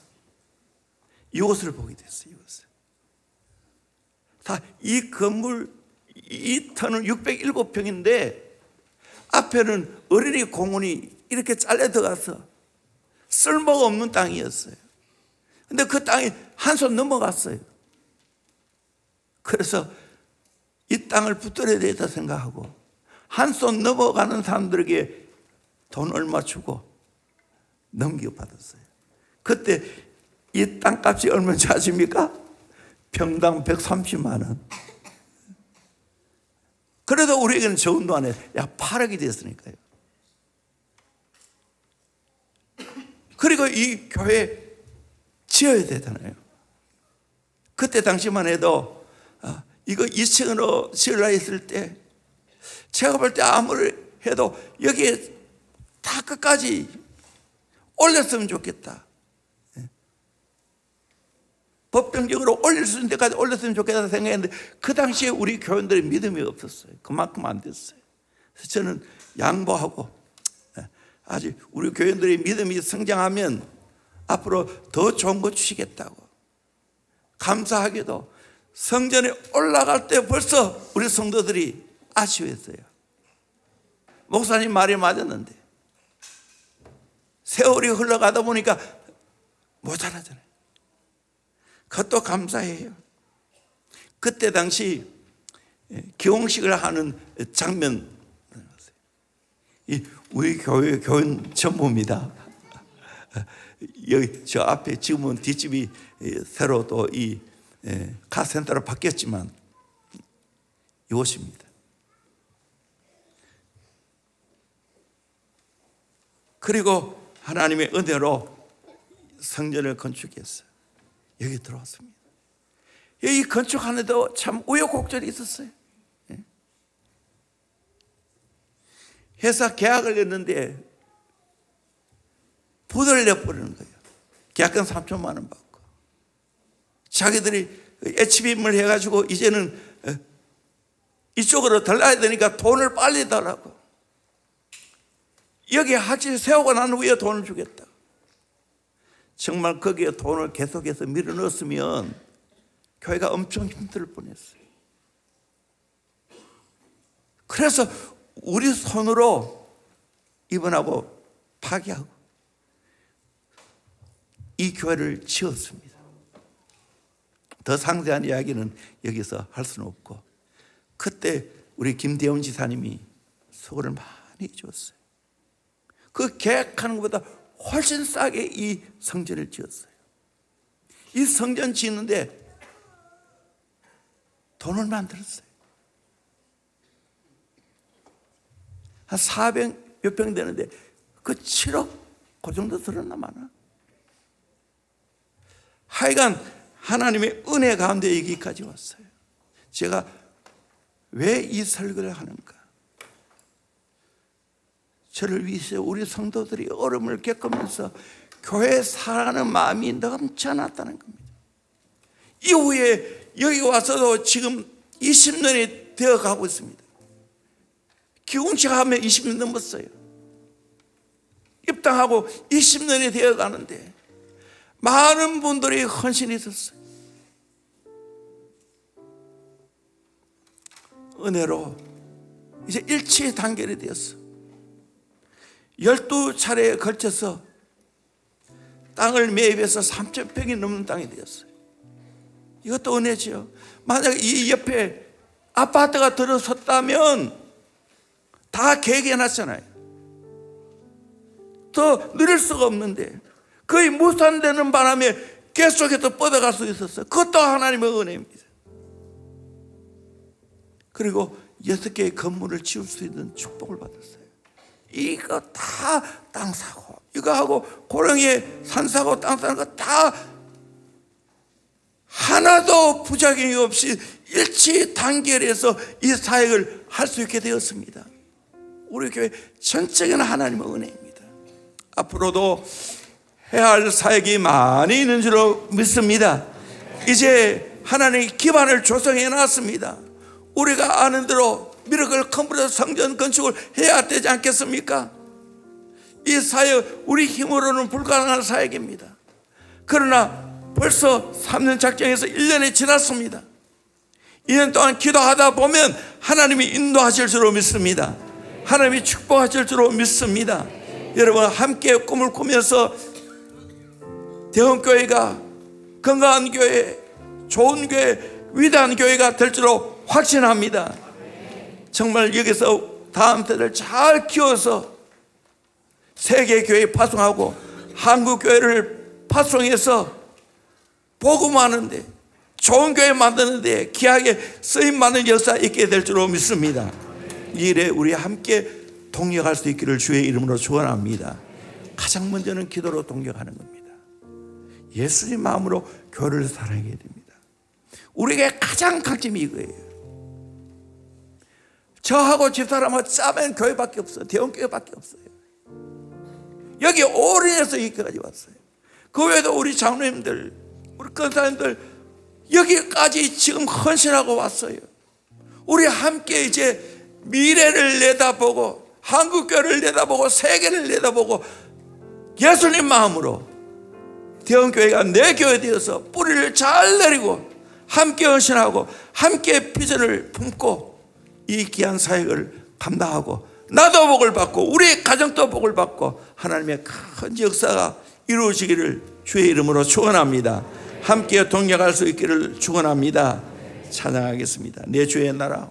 이곳을 보게 됐어요. 이곳을. 다 이 건물 이 터는 607평인데 앞에는 어린이 공원이 이렇게 잘려 들어가서 쓸모가 없는 땅이었어요. 근데 그 땅이 한 손 넘어갔어요. 그래서 이 땅을 붙들어야 되겠다 생각하고 한 손 넘어가는 사람들에게 돈 얼마 주고 넘겨받았어요. 그때 이 땅값이 얼마인지 아십니까? 평당 130만 원. 그래도 우리에게는 적은 동안에 약 8억이 됐으니까요. 그리고 이 교회 지어야 되잖아요. 그때 당시만 해도 이거 2층으로 지으려 했을 때 제가 볼 때 아무리 해도 여기에 다 끝까지 올렸으면 좋겠다. 법정적으로 올릴 수 있는 데까지 올렸으면 좋겠다 생각했는데 그 당시에 우리 교인들의 믿음이 없었어요. 그만큼 안 됐어요. 그래서 저는 양보하고 아직 우리 교인들의 믿음이 성장하면 앞으로 더 좋은 거 주시겠다고. 감사하게도 성전에 올라갈 때 벌써 우리 성도들이 아쉬워했어요. 목사님 말이 맞았는데 세월이 흘러가다 보니까 모자라잖아요. 그것도 감사해요. 그때 당시 기홍식을 하는 장면, 우리 교회 교인 전부입니다. 여기 저 앞에 지금은 뒷집이 새로 또 이 카센터로 바뀌었지만 이곳입니다. 그리고 하나님의 은혜로 성전을 건축했어요. 여기 들어왔습니다. 여기 건축하는데도 참 우여곡절이 있었어요. 회사 계약을 냈는데 부도를 내버리는 거예요. 계약금 3천만 원 받고 자기들이 HBM을 해가지고 이제는 이쪽으로 들어야 되니까 돈을 빨리 달라고. 여기 하지 세우고 난 후에 돈을 주겠다. 정말 거기에 돈을 계속해서 밀어넣었으면 교회가 엄청 힘들 뻔했어요. 그래서 우리 손으로 입원하고 파기하고 이 교회를 지었습니다. 더 상세한 이야기는 여기서 할 수는 없고, 그때 우리 김대원 지사님이 수고를 많이 줬어요. 그 계획하는 것보다 훨씬 싸게 이 성전을 지었어요. 이 성전 짓는데 돈을 만들었어요. 한 400몇 평 되는데 그 7억 그 정도 들었나 마나. 하여간 하나님의 은혜 가운데 여기까지 왔어요. 제가 왜 이 설교를 하는가? 저를 위해서 우리 성도들이 어려움을 겪으면서 교회 살아가는 마음이 넘쳐났다는 겁니다. 이후에 여기 와서도 지금 20년이 되어 가고 있습니다. 기공치가 하면 20년 넘었어요. 입당하고 20년이 되어 가는데 많은 분들이 헌신이 있었어요. 은혜로 이제 일치 단결이 되었어. 12차례에 걸쳐서 땅을 매입해서 3,000평이 넘는 땅이 되었어요. 이것도 은혜죠. 만약 이 옆에 아파트가 들어섰다면 다 계획해놨잖아요. 더 누릴 수가 없는데 거의 무산되는 바람에 계속해서 뻗어갈 수 있었어요. 그것도 하나님의 은혜입니다. 그리고 6개의 건물을 지을 수 있는 축복을 받았어요. 이거 다 땅 사고, 이거 하고 고령에 산 사고 땅 사는 거 다 하나도 부작용이 없이 일치 단결해서 이 사역을 할 수 있게 되었습니다. 우리 교회 전적인 하나님의 은혜입니다. 앞으로도 해야 할 사역이 많이 있는 줄로 믿습니다. 이제 하나님의 기반을 조성해 놨습니다. 우리가 아는 대로 미라클 컴퓨터 성전 건축을 해야 되지 않겠습니까? 이 사역 우리 힘으로는 불가능한 사역입니다. 그러나 벌써 3년 작정해서 1년이 지났습니다. 2년 동안 기도하다 보면 하나님이 인도하실 줄로 믿습니다. 하나님이 축복하실 줄로 믿습니다. 여러분 함께 꿈을 꾸면서 대원교회가 건강한 교회, 좋은 교회, 위대한 교회가 될 줄로 확신합니다. 정말 여기서 다음 세대를 잘 키워서 세계 교회에 파송하고 한국 교회를 파송해서 복음하는데 좋은 교회 만드는데 귀하게 쓰임받는 역사 있게 될 줄로 믿습니다. 이 일에 우리 함께 동력할 수 있기를 주의 이름으로 축원합니다. 가장 먼저는 기도로 동력하는 겁니다. 예수님 마음으로 교회를 사랑해야 됩니다. 우리에게 가장 강점이 이거예요. 저하고 집사람하고 짜면 교회밖에 없어요. 대원교회밖에 없어요. 여기 올인해서 여기까지 왔어요. 그 외에도 우리 장로님들, 우리 권사님들 여기까지 지금 헌신하고 왔어요. 우리 함께 이제 미래를 내다보고 한국교회를 내다보고 세계를 내다보고 예수님 마음으로 대원교회가 내 교회 되어서 뿌리를 잘 내리고 함께 헌신하고 함께 비전을 품고 이 귀한 사역을 감당하고 나도 복을 받고 우리 가정도 복을 받고 하나님의 큰 역사가 이루어지기를 주의 이름으로 축원합니다. 함께 동역할 수 있기를 축원합니다. 찬양하겠습니다. 내 주의 나라